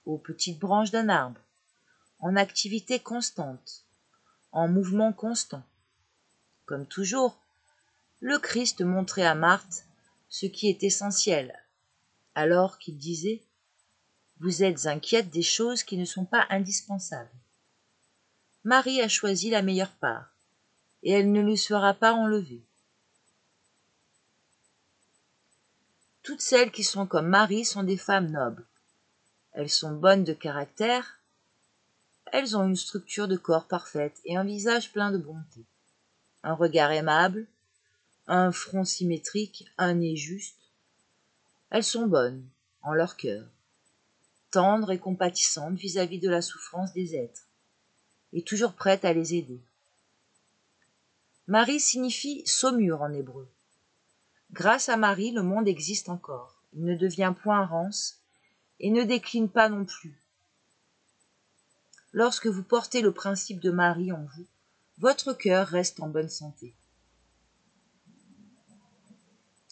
aux petites branches d'un arbre, en activité constante, en mouvement constant. Comme toujours, le Christ montrait à Marthe ce qui est essentiel, alors qu'il disait « Vous êtes inquiète des choses qui ne sont pas indispensables. » Marie a choisi la meilleure part, et elle ne lui sera pas enlevée. Toutes celles qui sont comme Marie sont des femmes nobles. Elles sont bonnes de caractère, elles ont une structure de corps parfaite et un visage plein de bonté, un regard aimable, un front symétrique, un nez juste. Elles sont bonnes, en leur cœur, tendres et compatissantes vis-à-vis de la souffrance des êtres, et toujours prêtes à les aider. Marie signifie saumure en hébreu. Grâce à Marie, le monde existe encore. Il ne devient point rance et ne décline pas non plus. Lorsque vous portez le principe de Marie en vous, votre cœur reste en bonne santé.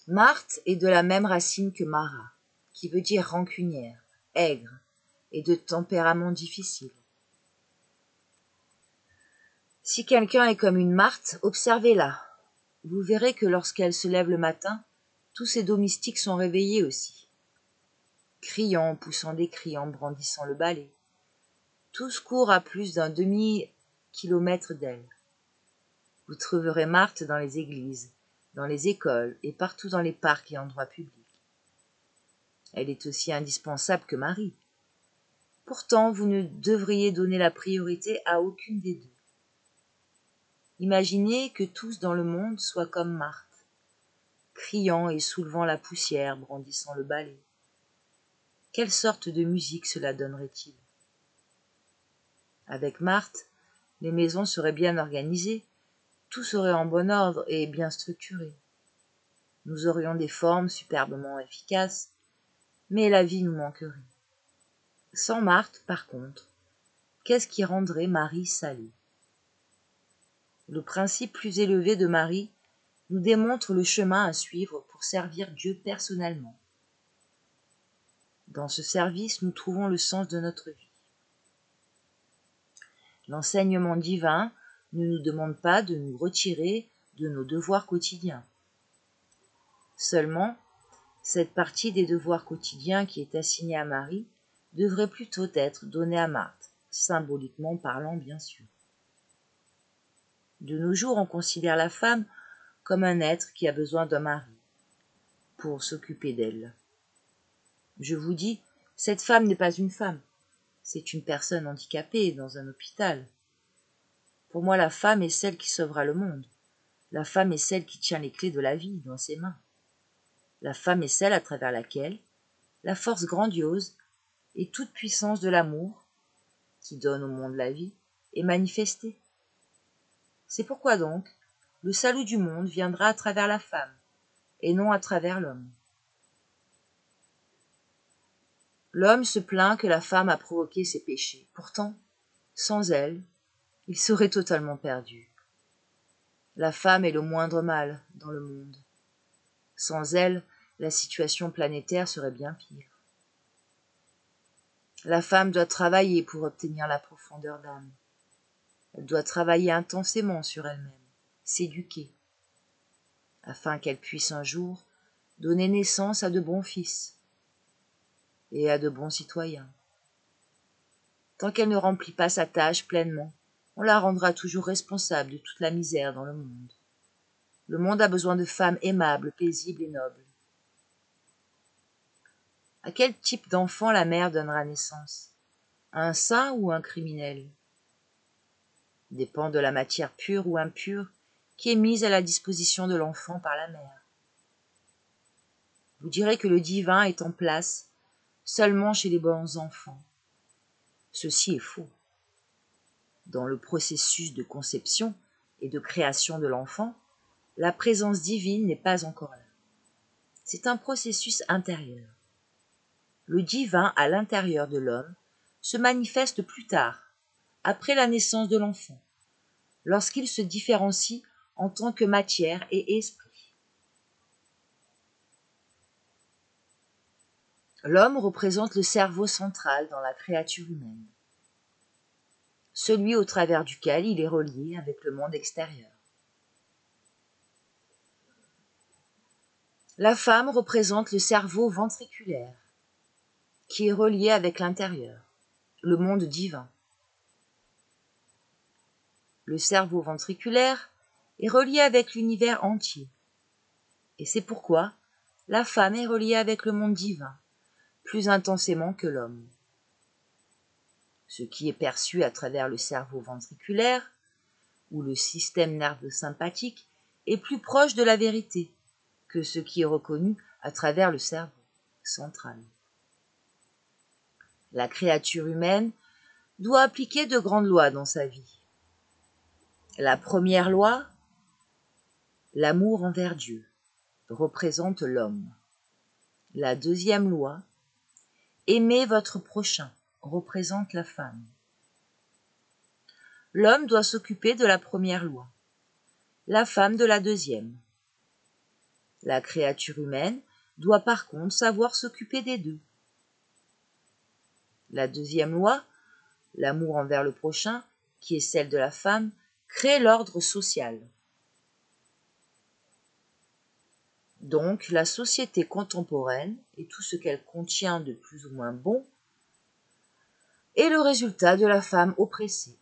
Marthe est de la même racine que Mara, qui veut dire rancunière, aigre et de tempérament difficile. Si quelqu'un est comme une Marthe, observez-la. Vous verrez que lorsqu'elle se lève le matin, tous ses domestiques sont réveillés aussi. Criant, poussant des cris, en brandissant le balai. Tous courent à plus d'un demi-kilomètre d'elle. Vous trouverez Marthe dans les églises, dans les écoles et partout dans les parcs et endroits publics. Elle est aussi indispensable que Marie. Pourtant, vous ne devriez donner la priorité à aucune des deux. Imaginez que tous dans le monde soient comme Marthe, criant et soulevant la poussière, brandissant le balai. Quelle sorte de musique cela donnerait-il? Avec Marthe, les maisons seraient bien organisées, tout serait en bon ordre et bien structuré. Nous aurions des formes superbement efficaces, mais la vie nous manquerait. Sans Marthe, par contre, qu'est-ce qui rendrait Marie salée? Le principe plus élevé de Marie nous démontre le chemin à suivre pour servir Dieu personnellement. Dans ce service, nous trouvons le sens de notre vie. L'enseignement divin ne nous demande pas de nous retirer de nos devoirs quotidiens. Seulement, cette partie des devoirs quotidiens qui est assignée à Marie devrait plutôt être donnée à Marthe, symboliquement parlant bien sûr. De nos jours, on considère la femme comme un être qui a besoin d'un mari pour s'occuper d'elle. Je vous dis, cette femme n'est pas une femme, c'est une personne handicapée dans un hôpital. Pour moi, la femme est celle qui sauvera le monde. La femme est celle qui tient les clés de la vie dans ses mains. La femme est celle à travers laquelle la force grandiose et toute puissance de l'amour, qui donne au monde la vie, est manifestée. C'est pourquoi donc, le salut du monde viendra à travers la femme, et non à travers l'homme. L'homme se plaint que la femme a provoqué ses péchés. Pourtant, sans elle, il serait totalement perdu. La femme est le moindre mal dans le monde. Sans elle, la situation planétaire serait bien pire. La femme doit travailler pour obtenir la profondeur d'âme. Elle doit travailler intensément sur elle-même, s'éduquer, afin qu'elle puisse un jour donner naissance à de bons fils et à de bons citoyens. Tant qu'elle ne remplit pas sa tâche pleinement, on la rendra toujours responsable de toute la misère dans le monde. Le monde a besoin de femmes aimables, paisibles et nobles. À quel type d'enfant la mère donnera naissance? À un saint ou un criminel? Dépend de la matière pure ou impure qui est mise à la disposition de l'enfant par la mère. Vous direz que le divin est en place seulement chez les bons enfants. Ceci est faux. Dans le processus de conception et de création de l'enfant, la présence divine n'est pas encore là. C'est un processus intérieur. Le divin à l'intérieur de l'homme se manifeste plus tard, après la naissance de l'enfant, lorsqu'il se différencie en tant que matière et esprit. L'homme représente le cerveau central dans la créature humaine, celui au travers duquel il est relié avec le monde extérieur. La femme représente le cerveau ventriculaire, qui est relié avec l'intérieur, le monde divin. Le cerveau ventriculaire est relié avec l'univers entier, et c'est pourquoi la femme est reliée avec le monde divin, plus intensément que l'homme. Ce qui est perçu à travers le cerveau ventriculaire, ou le système nerveux sympathique, est plus proche de la vérité que ce qui est reconnu à travers le cerveau central. La créature humaine doit appliquer de grandes lois dans sa vie. La première loi, l'amour envers Dieu, représente l'homme. La deuxième loi, aimer votre prochain, représente la femme. L'homme doit s'occuper de la première loi, la femme de la deuxième. La créature humaine doit par contre savoir s'occuper des deux. La deuxième loi, l'amour envers le prochain, qui est celle de la femme, crée l'ordre social. Donc, la société contemporaine et tout ce qu'elle contient de plus ou moins bon est le résultat de la femme oppressée.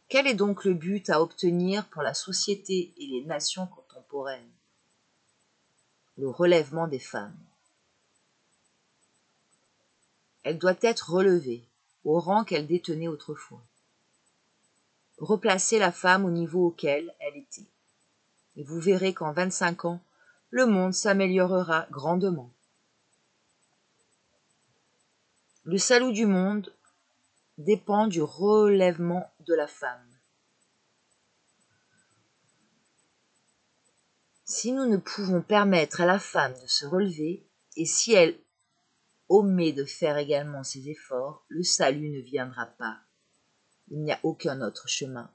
Quel est donc le but à obtenir pour la société et les nations contemporaines? Le relèvement des femmes. Elle doit être relevée au rang qu'elle détenait autrefois. Replacer la femme au niveau auquel elle était. Et vous verrez qu'en 25 ans, le monde s'améliorera grandement. Le salut du monde dépend du relèvement de la femme. Si nous ne pouvons permettre à la femme de se relever, et si elle omet de faire également ses efforts, le salut ne viendra pas. Il n'y a aucun autre chemin.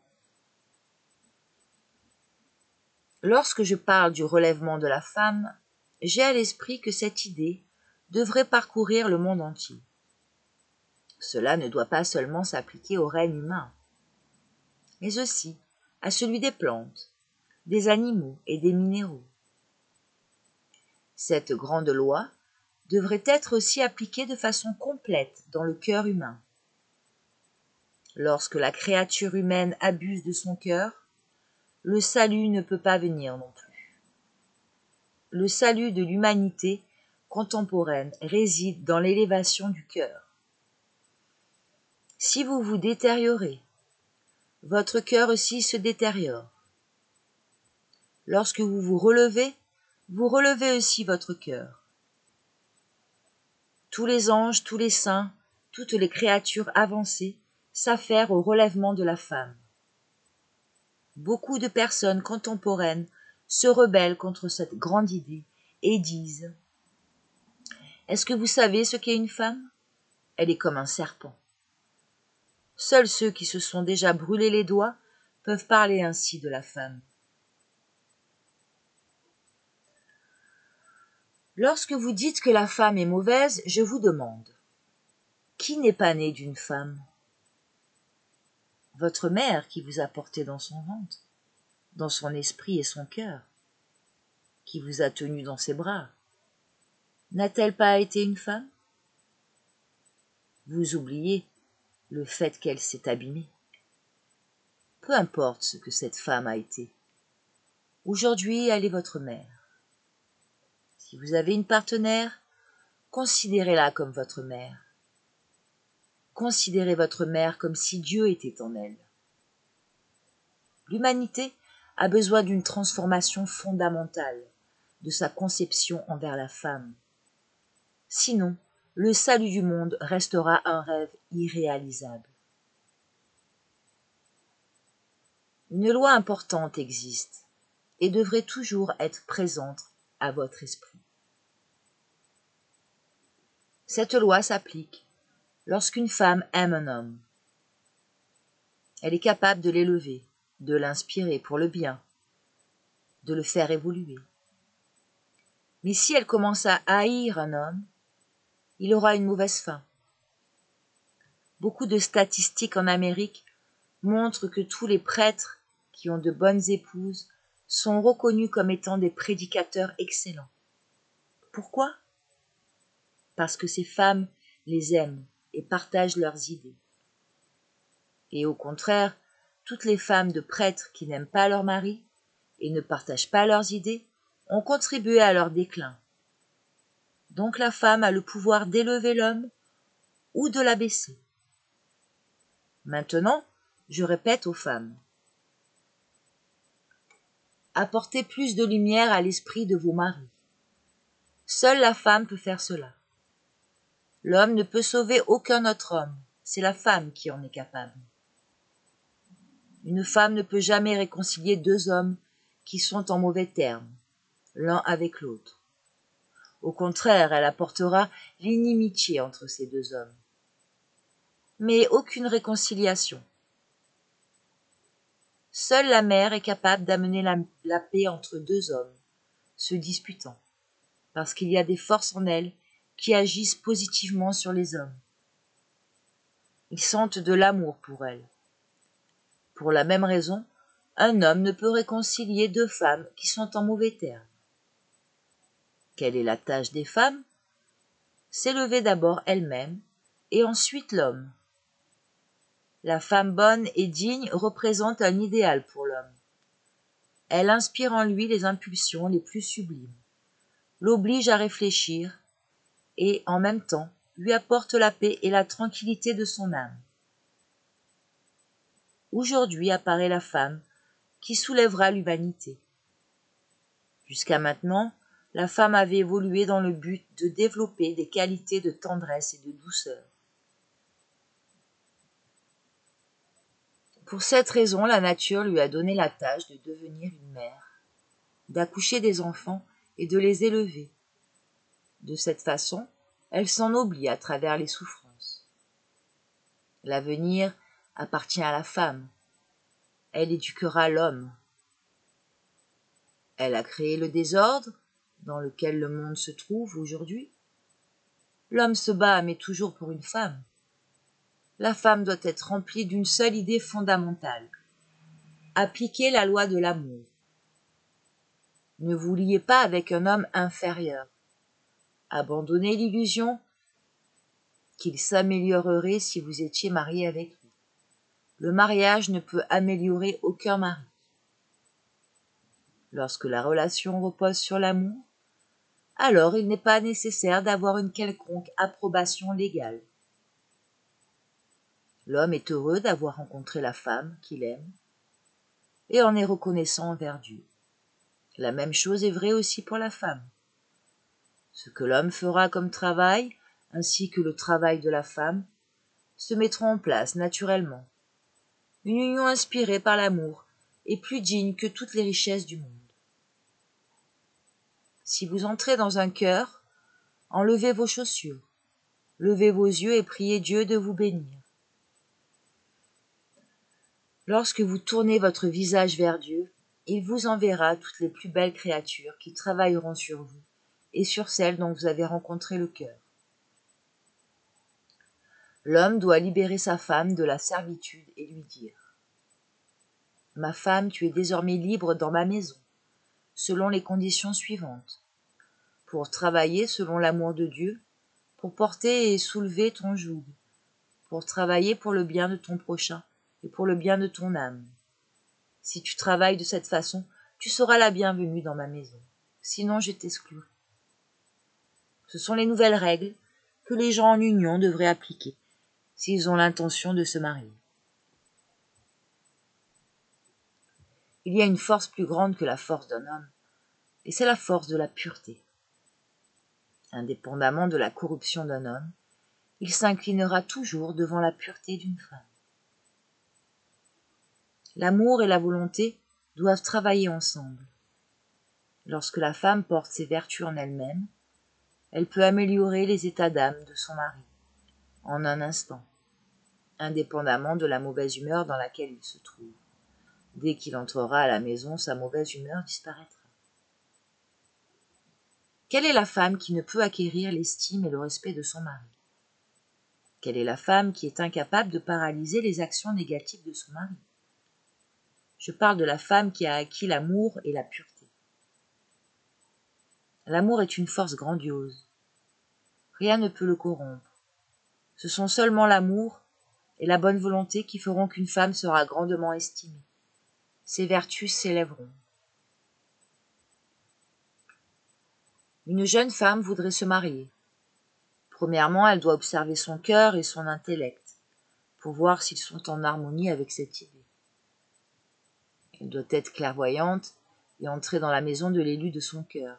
Lorsque je parle du relèvement de la femme, j'ai à l'esprit que cette idée devrait parcourir le monde entier. Cela ne doit pas seulement s'appliquer au règne humain, mais aussi à celui des plantes, des animaux et des minéraux. Cette grande loi devrait être aussi appliquée de façon complète dans le cœur humain. Lorsque la créature humaine abuse de son cœur, le salut ne peut pas venir non plus. Le salut de l'humanité contemporaine réside dans l'élévation du cœur. Si vous vous détériorez, votre cœur aussi se détériore. Lorsque vous vous relevez aussi votre cœur. Tous les anges, tous les saints, toutes les créatures avancées s'affairent au relèvement de la femme. Beaucoup de personnes contemporaines se rebellent contre cette grande idée et disent « Est-ce que vous savez ce qu'est une femme ? Elle est comme un serpent. » Seuls ceux qui se sont déjà brûlés les doigts peuvent parler ainsi de la femme. Lorsque vous dites que la femme est mauvaise, je vous demande, qui n'est pas né d'une femme? Votre mère qui vous a porté dans son ventre, dans son esprit et son cœur, qui vous a tenu dans ses bras, n'a-t-elle pas été une femme? Vous oubliez le fait qu'elle s'est abîmée. Peu importe ce que cette femme a été. Aujourd'hui, elle est votre mère. Si vous avez une partenaire, considérez-la comme votre mère. Considérez votre mère comme si Dieu était en elle. L'humanité a besoin d'une transformation fondamentale de sa conception envers la femme. Sinon, le salut du monde restera un rêve irréalisable. Une loi importante existe et devrait toujours être présente à votre esprit. Cette loi s'applique lorsqu'une femme aime un homme. Elle est capable de l'élever, de l'inspirer pour le bien, de le faire évoluer. Mais si elle commence à haïr un homme, il aura une mauvaise fin. Beaucoup de statistiques en Amérique montrent que tous les prêtres qui ont de bonnes épouses sont reconnus comme étant des prédicateurs excellents. Pourquoi? Parce que ces femmes les aiment et partagent leurs idées. Et au contraire, toutes les femmes de prêtres qui n'aiment pas leur mari et ne partagent pas leurs idées ont contribué à leur déclin. Donc la femme a le pouvoir d'élever l'homme ou de l'abaisser. Maintenant, je répète aux femmes. Apportez plus de lumière à l'esprit de vos maris. Seule la femme peut faire cela. L'homme ne peut sauver aucun autre homme, c'est la femme qui en est capable. Une femme ne peut jamais réconcilier deux hommes qui sont en mauvais termes, l'un avec l'autre. Au contraire, elle apportera l'inimitié entre ces deux hommes. Mais aucune réconciliation. Seule la mère est capable d'amener la paix entre deux hommes, se disputant, parce qu'il y a des forces en elle qui agissent positivement sur les hommes. Ils sentent de l'amour pour elle. Pour la même raison, un homme ne peut réconcilier deux femmes qui sont en mauvais termes. Quelle est la tâche des femmes? S'élever d'abord elle-même et ensuite l'homme. La femme bonne et digne représente un idéal pour l'homme. Elle inspire en lui les impulsions les plus sublimes, l'oblige à réfléchir et, en même temps, lui apporte la paix et la tranquillité de son âme. Aujourd'hui apparaît la femme qui soulèvera l'humanité. Jusqu'à maintenant, la femme avait évolué dans le but de développer des qualités de tendresse et de douceur. Pour cette raison, la nature lui a donné la tâche de devenir une mère, d'accoucher des enfants et de les élever. De cette façon, elle s'ennoblit à travers les souffrances. L'avenir appartient à la femme. Elle éduquera l'homme. Elle a créé le désordre dans lequel le monde se trouve aujourd'hui. L'homme se bat, mais toujours pour une femme. La femme doit être remplie d'une seule idée fondamentale. Appliquer la loi de l'amour. Ne vous liez pas avec un homme inférieur. Abandonnez l'illusion qu'il s'améliorerait si vous étiez marié avec lui. Le mariage ne peut améliorer aucun mari. Lorsque la relation repose sur l'amour, alors il n'est pas nécessaire d'avoir une quelconque approbation légale. L'homme est heureux d'avoir rencontré la femme qu'il aime et en est reconnaissant envers Dieu. La même chose est vraie aussi pour la femme. Ce que l'homme fera comme travail, ainsi que le travail de la femme, se mettront en place naturellement. Une union inspirée par l'amour est plus digne que toutes les richesses du monde. Si vous entrez dans un cœur, enlevez vos chaussures, levez vos yeux et priez Dieu de vous bénir. Lorsque vous tournez votre visage vers Dieu, il vous enverra toutes les plus belles créatures qui travailleront sur vous et sur celles dont vous avez rencontré le cœur. L'homme doit libérer sa femme de la servitude et lui dire : « Ma femme, tu es désormais libre dans ma maison, selon les conditions suivantes. Pour travailler selon l'amour de Dieu, pour porter et soulever ton joug, pour travailler pour le bien de ton prochain et pour le bien de ton âme. Si tu travailles de cette façon, tu seras la bienvenue dans ma maison. Sinon, je t'exclurai. » Ce sont les nouvelles règles que les gens en union devraient appliquer s'ils ont l'intention de se marier. Il y a une force plus grande que la force d'un homme, et c'est la force de la pureté. Indépendamment de la corruption d'un homme, il s'inclinera toujours devant la pureté d'une femme. L'amour et la volonté doivent travailler ensemble. Lorsque la femme porte ses vertus en elle-même, elle peut améliorer les états d'âme de son mari, en un instant. indépendamment de la mauvaise humeur dans laquelle il se trouve. Dès qu'il entrera à la maison, sa mauvaise humeur disparaîtra. Quelle est la femme qui ne peut acquérir l'estime et le respect de son mari? Quelle est la femme qui est incapable de paralyser les actions négatives de son mari? Je parle de la femme qui a acquis l'amour et la pureté. L'amour est une force grandiose. Rien ne peut le corrompre. Ce sont seulement l'amour et la bonne volonté qui feront qu'une femme sera grandement estimée. Ses vertus s'élèveront. Une jeune femme voudrait se marier. Premièrement, elle doit observer son cœur et son intellect pour voir s'ils sont en harmonie avec cette idée. Elle doit être clairvoyante et entrer dans la maison de l'élu de son cœur,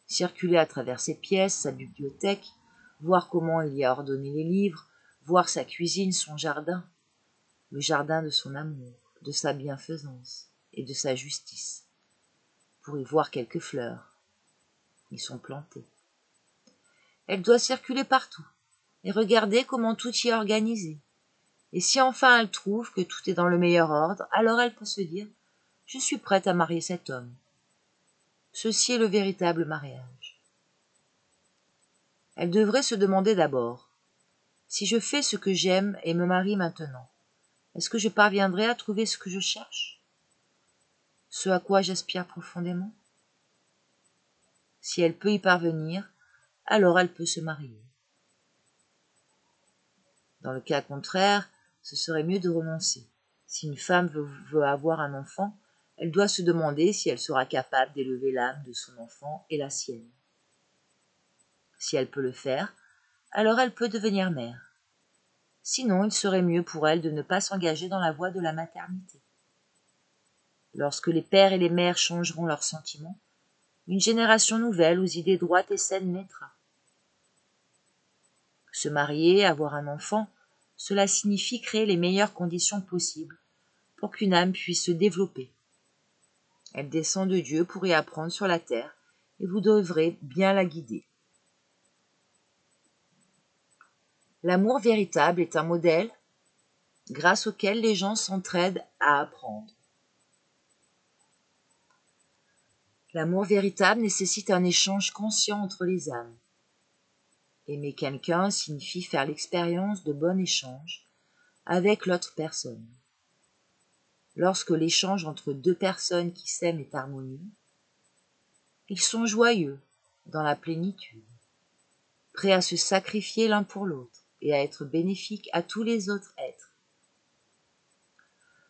circuler à travers ses pièces, sa bibliothèque, voir comment il y a ordonné les livres, voir sa cuisine, son jardin, le jardin de son amour, de sa bienfaisance et de sa justice, pour y voir quelques fleurs. Ils sont plantés. Elle doit circuler partout et regarder comment tout y est organisé. Et si enfin elle trouve que tout est dans le meilleur ordre, alors elle peut se dire « Je suis prête à marier cet homme ». Ceci est le véritable mariage. Elle devrait se demander d'abord « Si je fais ce que j'aime et me marie maintenant, est-ce que je parviendrai à trouver ce que je cherche? Ce à quoi j'aspire profondément ?» Si elle peut y parvenir, alors elle peut se marier. Dans le cas contraire, ce serait mieux de renoncer. Si une femme veut avoir un enfant, elle doit se demander si elle sera capable d'élever l'âme de son enfant et la sienne. Si elle peut le faire, alors elle peut devenir mère. Sinon, il serait mieux pour elle de ne pas s'engager dans la voie de la maternité. Lorsque les pères et les mères changeront leurs sentiments, une génération nouvelle aux idées droites et saines naîtra. Se marier, avoir un enfant, cela signifie créer les meilleures conditions possibles pour qu'une âme puisse se développer. Elle descend de Dieu pour y apprendre sur la terre, et vous devrez bien la guider. L'amour véritable est un modèle grâce auquel les gens s'entraident à apprendre. L'amour véritable nécessite un échange conscient entre les âmes. Aimer quelqu'un signifie faire l'expérience de bon échange avec l'autre personne. Lorsque l'échange entre deux personnes qui s'aiment est harmonieux, ils sont joyeux dans la plénitude, prêts à se sacrifier l'un pour l'autre et à être bénéfiques à tous les autres êtres.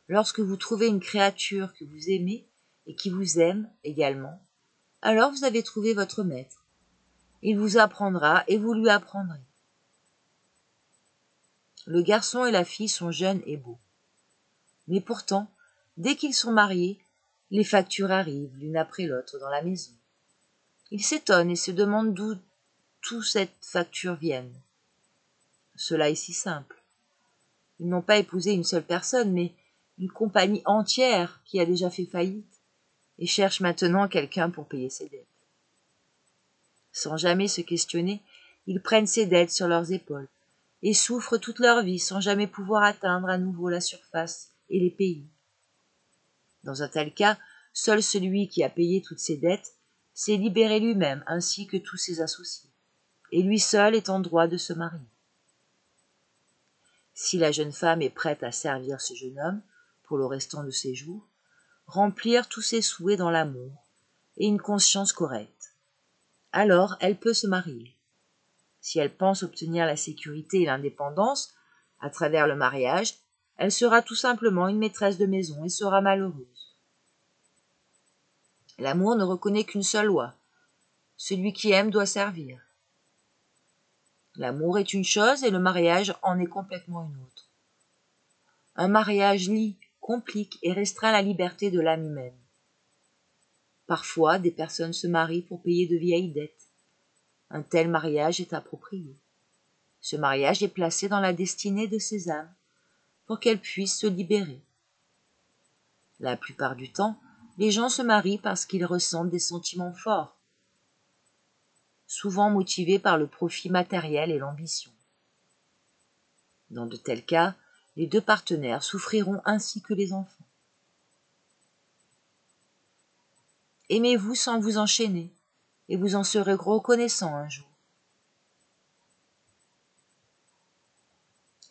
Lorsque vous trouvez une créature que vous aimez et qui vous aime également, alors vous avez trouvé votre maître. Il vous apprendra et vous lui apprendrez. Le garçon et la fille sont jeunes et beaux. Mais pourtant, dès qu'ils sont mariés, les factures arrivent l'une après l'autre dans la maison. Ils s'étonnent et se demandent d'où toutes ces factures viennent. Cela est si simple. Ils n'ont pas épousé une seule personne, mais une compagnie entière qui a déjà fait faillite et cherche maintenant quelqu'un pour payer ses dettes. Sans jamais se questionner, ils prennent ces dettes sur leurs épaules et souffrent toute leur vie sans jamais pouvoir atteindre à nouveau la surface et les payer. Dans un tel cas, seul celui qui a payé toutes ses dettes s'est libéré lui-même ainsi que tous ses associés, et lui seul est en droit de se marier. Si la jeune femme est prête à servir ce jeune homme pour le restant de ses jours, remplir tous ses souhaits dans l'amour et une conscience correcte, alors elle peut se marier. Si elle pense obtenir la sécurité et l'indépendance à travers le mariage, elle sera tout simplement une maîtresse de maison et sera malheureuse. L'amour ne reconnaît qu'une seule loi. Celui qui aime doit servir. L'amour est une chose et le mariage en est complètement une autre. Un mariage lie, complique et restreint la liberté de l'âme humaine. Parfois, des personnes se marient pour payer de vieilles dettes. Un tel mariage est approprié. Ce mariage est placé dans la destinée de ces âmes pour qu'elles puissent se libérer. La plupart du temps, les gens se marient parce qu'ils ressentent des sentiments forts, souvent motivés par le profit matériel et l'ambition. Dans de tels cas, les deux partenaires souffriront ainsi que les enfants. Aimez-vous sans vous enchaîner, et vous en serez reconnaissant un jour.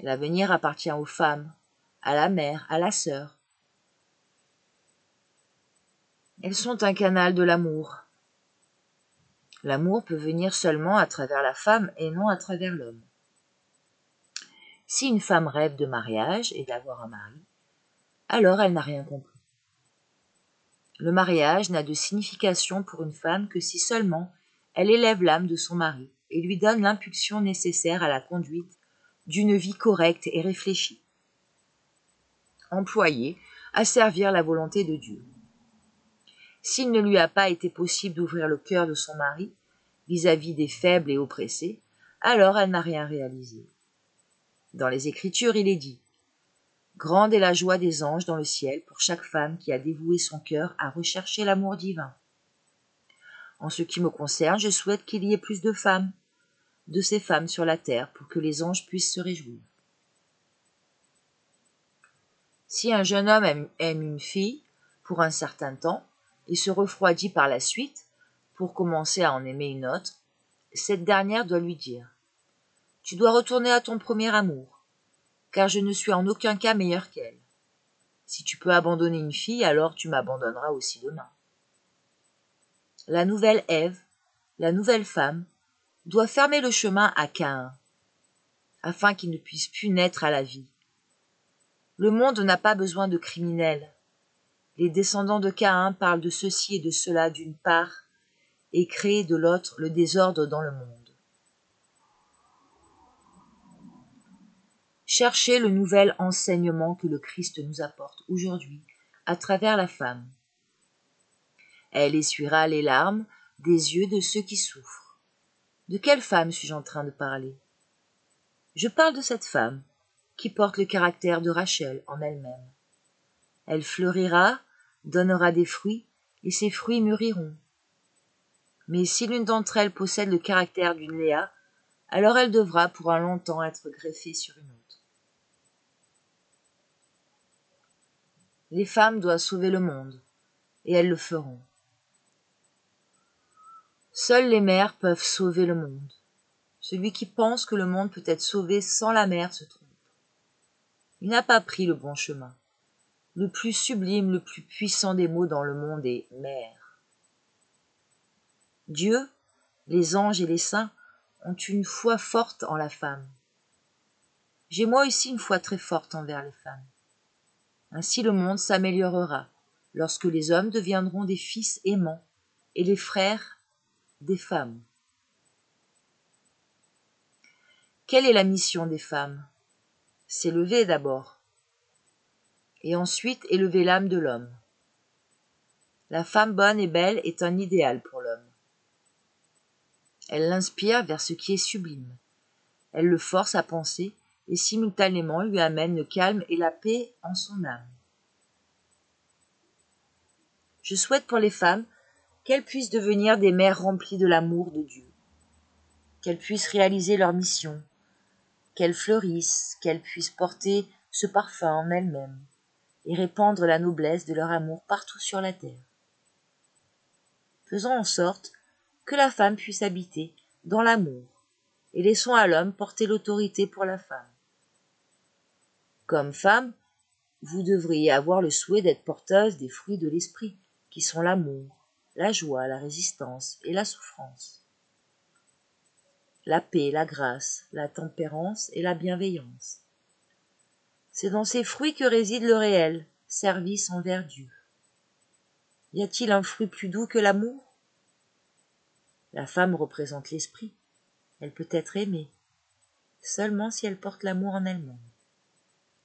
L'avenir appartient aux femmes, à la mère, à la sœur. Elles sont un canal de l'amour. L'amour peut venir seulement à travers la femme et non à travers l'homme. Si une femme rêve de mariage et d'avoir un mari, alors elle n'a rien compris. Le mariage n'a de signification pour une femme que si seulement elle élève l'âme de son mari et lui donne l'impulsion nécessaire à la conduite d'une vie correcte et réfléchie, employée à servir la volonté de Dieu. S'il ne lui a pas été possible d'ouvrir le cœur de son mari vis-à-vis des faibles et oppressés, alors elle n'a rien réalisé. Dans les Écritures, il est dit « Grande est la joie des anges dans le ciel pour chaque femme qui a dévoué son cœur à rechercher l'amour divin. » En ce qui me concerne, je souhaite qu'il y ait plus de femmes, de ces femmes sur la terre, pour que les anges puissent se réjouir. Si un jeune homme aime une fille pour un certain temps et se refroidit par la suite pour commencer à en aimer une autre, cette dernière doit lui dire « Tu dois retourner à ton premier amour, car je ne suis en aucun cas meilleur qu'elle. Si tu peux abandonner une fille, alors tu m'abandonneras aussi demain. » La nouvelle Ève, la nouvelle femme, doit fermer le chemin à Caïn, afin qu'il ne puisse plus naître à la vie. Le monde n'a pas besoin de criminels. Les descendants de Caïn parlent de ceci et de cela d'une part, et créent de l'autre le désordre dans le monde. Cherchez le nouvel enseignement que le Christ nous apporte aujourd'hui à travers la femme. Elle essuiera les larmes des yeux de ceux qui souffrent. De quelle femme suis-je en train de parler? Je parle de cette femme qui porte le caractère de Rachel en elle-même. Elle fleurira, donnera des fruits, et ses fruits mûriront. Mais si l'une d'entre elles possède le caractère d'une Léa, alors elle devra pour un long temps être greffée sur une autre. Les femmes doivent sauver le monde, et elles le feront. Seules les mères peuvent sauver le monde. Celui qui pense que le monde peut être sauvé sans la mère se trompe. Il n'a pas pris le bon chemin. Le plus sublime, le plus puissant des mots dans le monde est « mère ». Dieu, les anges et les saints ont une foi forte en la femme. J'ai moi aussi une foi très forte envers les femmes. Ainsi le monde s'améliorera lorsque les hommes deviendront des fils aimants et les frères des femmes. Quelle est la mission des femmes? S'élever d'abord, et ensuite élever l'âme de l'homme. La femme bonne et belle est un idéal pour l'homme. Elle l'inspire vers ce qui est sublime. Elle le force à penser et simultanément lui amène le calme et la paix en son âme. Je souhaite pour les femmes qu'elles puissent devenir des mères remplies de l'amour de Dieu, qu'elles puissent réaliser leur mission, qu'elles fleurissent, qu'elles puissent porter ce parfum en elles-mêmes et répandre la noblesse de leur amour partout sur la terre. Faisons en sorte que la femme puisse habiter dans l'amour et laissons à l'homme porter l'autorité pour la femme. Comme femme, vous devriez avoir le souhait d'être porteuse des fruits de l'esprit, qui sont l'amour, la joie, la résistance et la souffrance, la paix, la grâce, la tempérance et la bienveillance. C'est dans ces fruits que réside le réel service envers Dieu. Y a-t-il un fruit plus doux que l'amour? La femme représente l'esprit. Elle peut être aimée, seulement si elle porte l'amour en elle-même.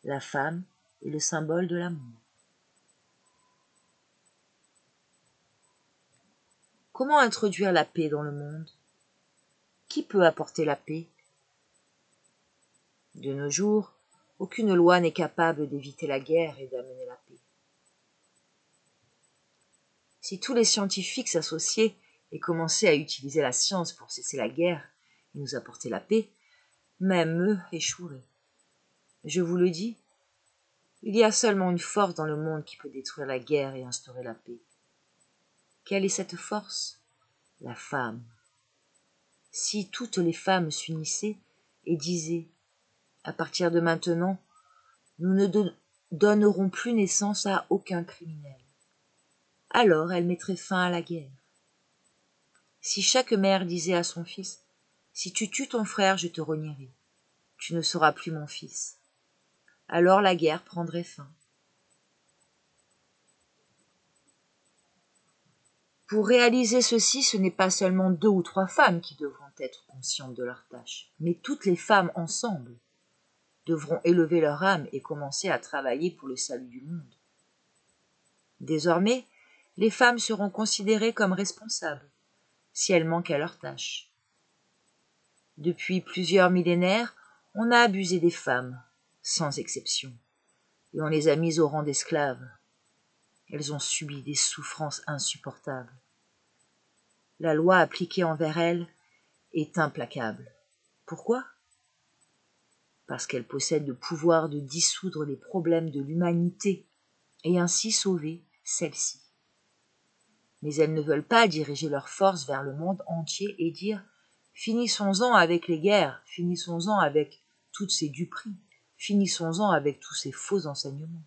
La femme est le symbole de l'amour. Comment introduire la paix dans le monde? Qui peut apporter la paix? De nos jours, aucune loi n'est capable d'éviter la guerre et d'amener la paix. Si tous les scientifiques s'associaient et commençaient à utiliser la science pour cesser la guerre et nous apporter la paix, même eux échoueraient. Je vous le dis, il y a seulement une force dans le monde qui peut détruire la guerre et instaurer la paix. Quelle est cette force? La femme. Si toutes les femmes s'unissaient et disaient, à partir de maintenant, nous ne donnerons plus naissance à aucun criminel, alors elles mettraient fin à la guerre. Si chaque mère disait à son fils, si tu tues ton frère, je te renierai, tu ne seras plus mon fils, alors la guerre prendrait fin. Pour réaliser ceci, ce n'est pas seulement 2 ou 3 femmes qui devront être conscientes de leur tâche, mais toutes les femmes ensemble devront élever leur âme et commencer à travailler pour le salut du monde. Désormais, les femmes seront considérées comme responsables si elles manquent à leur tâche. Depuis plusieurs millénaires, on a abusé des femmes, sans exception, et on les a mises au rang d'esclaves. Elles ont subi des souffrances insupportables. La loi appliquée envers elles est implacable. Pourquoi? Parce qu'elles possèdent le pouvoir de dissoudre les problèmes de l'humanité et ainsi sauver celle-ci. Mais elles ne veulent pas diriger leurs forces vers le monde entier et dire « finissons-en avec les guerres, finissons-en avec toutes ces duperies, finissons-en avec tous ces faux enseignements ».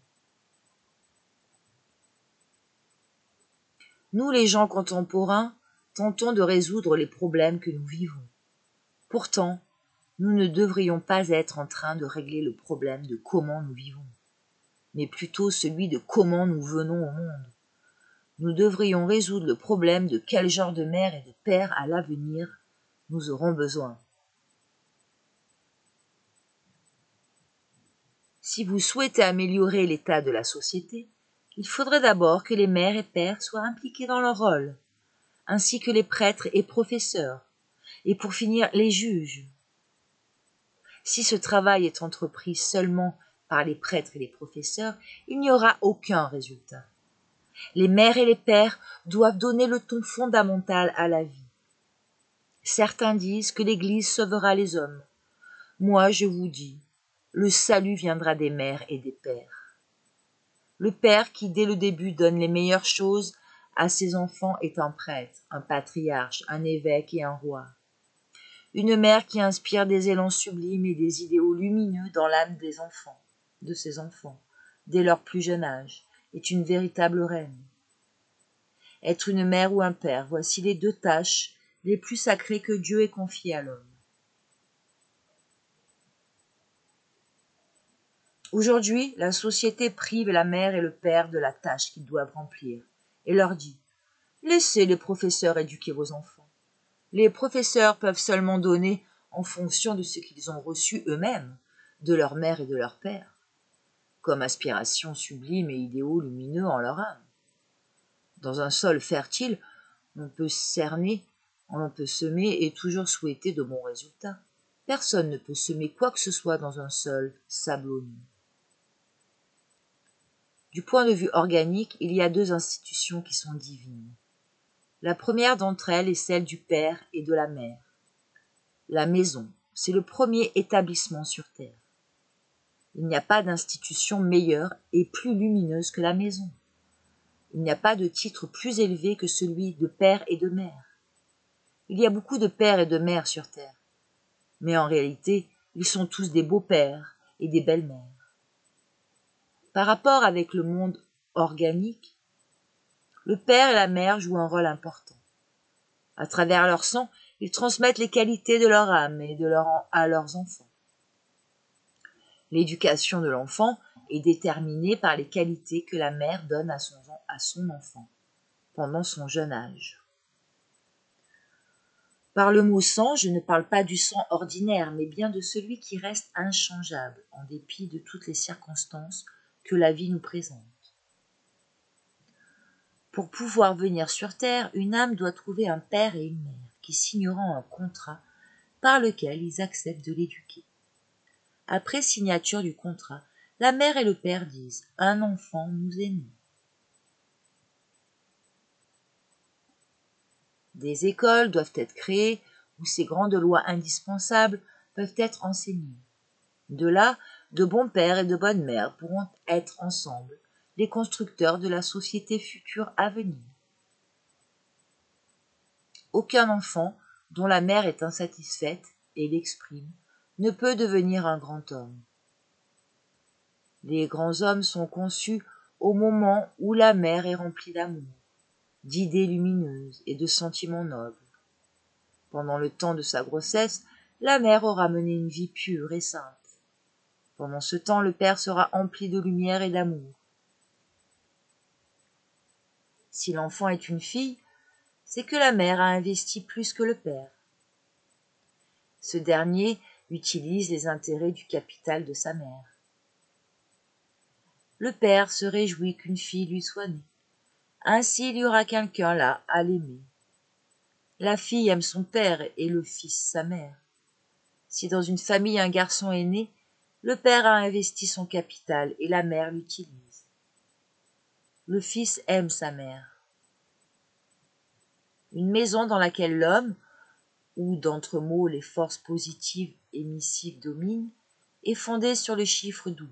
Nous, les gens contemporains, tentons de résoudre les problèmes que nous vivons. Pourtant, nous ne devrions pas être en train de régler le problème de comment nous vivons, mais plutôt celui de comment nous venons au monde. Nous devrions résoudre le problème de quel genre de mère et de père à l'avenir nous aurons besoin. Si vous souhaitez améliorer l'état de la société, il faudrait d'abord que les mères et pères soient impliqués dans leur rôle, ainsi que les prêtres et professeurs, et pour finir les juges. Si ce travail est entrepris seulement par les prêtres et les professeurs, il n'y aura aucun résultat. Les mères et les pères doivent donner le ton fondamental à la vie. Certains disent que l'Église sauvera les hommes. Moi, je vous dis, le salut viendra des mères et des pères. Le père qui, dès le début, donne les meilleures choses à ses enfants est un prêtre, un patriarche, un évêque et un roi. Une mère qui inspire des élans sublimes et des idéaux lumineux dans l'âme des enfants, de ses enfants, dès leur plus jeune âge, est une véritable reine. Être une mère ou un père, voici les 2 tâches les plus sacrées que Dieu ait confiées à l'homme. Aujourd'hui, la société prive la mère et le père de la tâche qu'ils doivent remplir et leur dit « Laissez les professeurs éduquer vos enfants. Les professeurs peuvent seulement donner en fonction de ce qu'ils ont reçu eux-mêmes, de leur mère et de leur père, comme aspirations sublimes et idéaux lumineux en leur âme. Dans un sol fertile, on peut cerner, on peut semer et toujours souhaiter de bons résultats. Personne ne peut semer quoi que ce soit dans un sol sablonneux. Du point de vue organique, il y a 2 institutions qui sont divines. La première d'entre elles est celle du père et de la mère. La maison, c'est le premier établissement sur terre. Il n'y a pas d'institution meilleure et plus lumineuse que la maison. Il n'y a pas de titre plus élevé que celui de père et de mère. Il y a beaucoup de pères et de mères sur terre, mais en réalité, ils sont tous des beaux-pères et des belles-mères. Par rapport avec le monde organique, le père et la mère jouent un rôle important. À travers leur sang, ils transmettent les qualités de leur âme et à leurs enfants. L'éducation de l'enfant est déterminée par les qualités que la mère donne à son enfant pendant son jeune âge. Par le mot sang, je ne parle pas du sang ordinaire, mais bien de celui qui reste inchangeable en dépit de toutes les circonstances que la vie nous présente. Pour pouvoir venir sur terre, une âme doit trouver un père et une mère qui signeront un contrat par lequel ils acceptent de l'éduquer. Après signature du contrat, la mère et le père disent « Un enfant nous est né ». Des écoles doivent être créées où ces grandes lois indispensables peuvent être enseignées. De là, de bons pères et de bonnes mères pourront être ensemble les constructeurs de la société future à venir. Aucun enfant dont la mère est insatisfaite et l'exprime ne peut devenir un grand homme. Les grands hommes sont conçus au moment où la mère est remplie d'amour, d'idées lumineuses et de sentiments nobles. Pendant le temps de sa grossesse, la mère aura mené une vie pure et sainte. Pendant ce temps, le père sera empli de lumière et d'amour. Si l'enfant est une fille, c'est que la mère a investi plus que le père. Ce dernier utilise les intérêts du capital de sa mère. Le père se réjouit qu'une fille lui soit née. Ainsi il y aura quelqu'un là à l'aimer. La fille aime son père et le fils sa mère. Si dans une famille un garçon est né, le père a investi son capital et la mère l'utilise. Le fils aime sa mère. Une maison dans laquelle l'homme, ou d'entre mots les forces positives et missives dominent, est fondée sur le chiffre 12.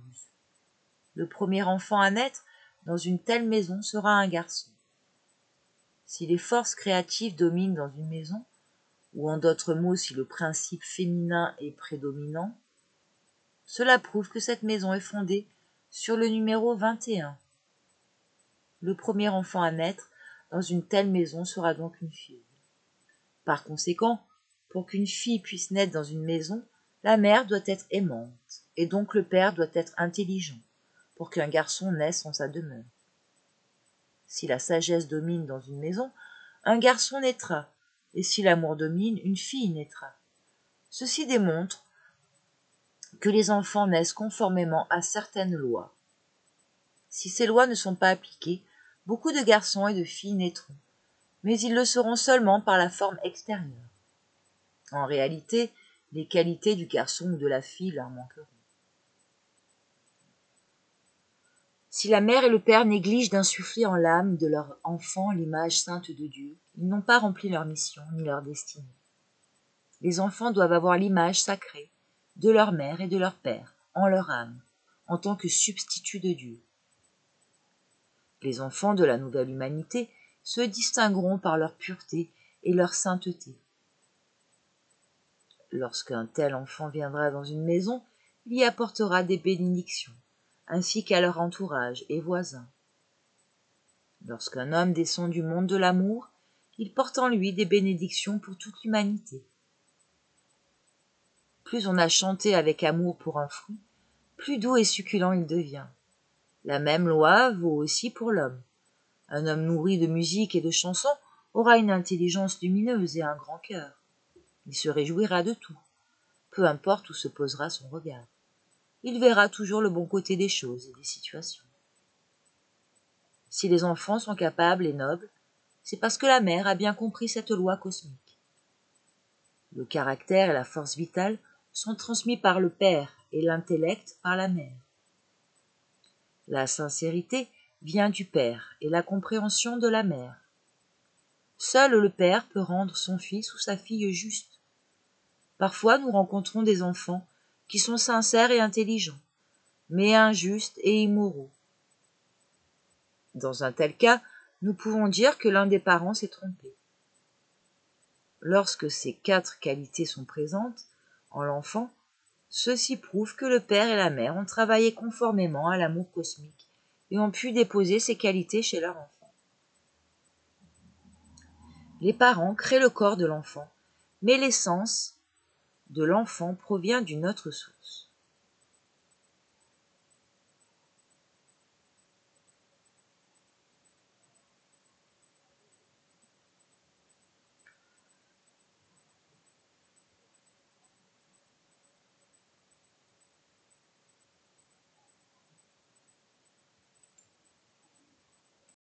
Le premier enfant à naître dans une telle maison sera un garçon. Si les forces créatives dominent dans une maison, ou en d'autres mots si le principe féminin est prédominant, cela prouve que cette maison est fondée sur le numéro 21. Le premier enfant à naître dans une telle maison sera donc une fille. Par conséquent, pour qu'une fille puisse naître dans une maison, la mère doit être aimante, et donc le père doit être intelligent, pour qu'un garçon naisse en sa demeure. Si la sagesse domine dans une maison, un garçon naîtra, et si l'amour domine, une fille naîtra. Ceci démontre que les enfants naissent conformément à certaines lois. Si ces lois ne sont pas appliquées, beaucoup de garçons et de filles naîtront, mais ils le seront seulement par la forme extérieure. En réalité, les qualités du garçon ou de la fille leur manqueront. Si la mère et le père négligent d'insuffler en l'âme de leur enfant l'image sainte de Dieu, ils n'ont pas rempli leur mission ni leur destinée. Les enfants doivent avoir l'image sacrée de leur mère et de leur père en leur âme, en tant que substitut de Dieu. Les enfants de la nouvelle humanité se distingueront par leur pureté et leur sainteté. Lorsqu'un tel enfant viendra dans une maison, il y apportera des bénédictions, ainsi qu'à leur entourage et voisins. Lorsqu'un homme descend du monde de l'amour, il porte en lui des bénédictions pour toute l'humanité. Plus on a chanté avec amour pour un fruit, plus doux et succulent il devient. La même loi vaut aussi pour l'homme. Un homme nourri de musique et de chansons aura une intelligence lumineuse et un grand cœur. Il se réjouira de tout, peu importe où se posera son regard. Il verra toujours le bon côté des choses et des situations. Si les enfants sont capables et nobles, c'est parce que la mère a bien compris cette loi cosmique. Le caractère et la force vitale sont transmis par le père et l'intellect par la mère. La sincérité vient du père et la compréhension de la mère. Seul le père peut rendre son fils ou sa fille juste. Parfois nous rencontrons des enfants qui sont sincères et intelligents, mais injustes et immoraux. Dans un tel cas, nous pouvons dire que l'un des parents s'est trompé. Lorsque ces 4 qualités sont présentes en l'enfant, ceci prouve que le père et la mère ont travaillé conformément à l'amour cosmique et ont pu déposer ces qualités chez leur enfant. Les parents créent le corps de l'enfant, mais l'essence de l'enfant provient d'une autre source.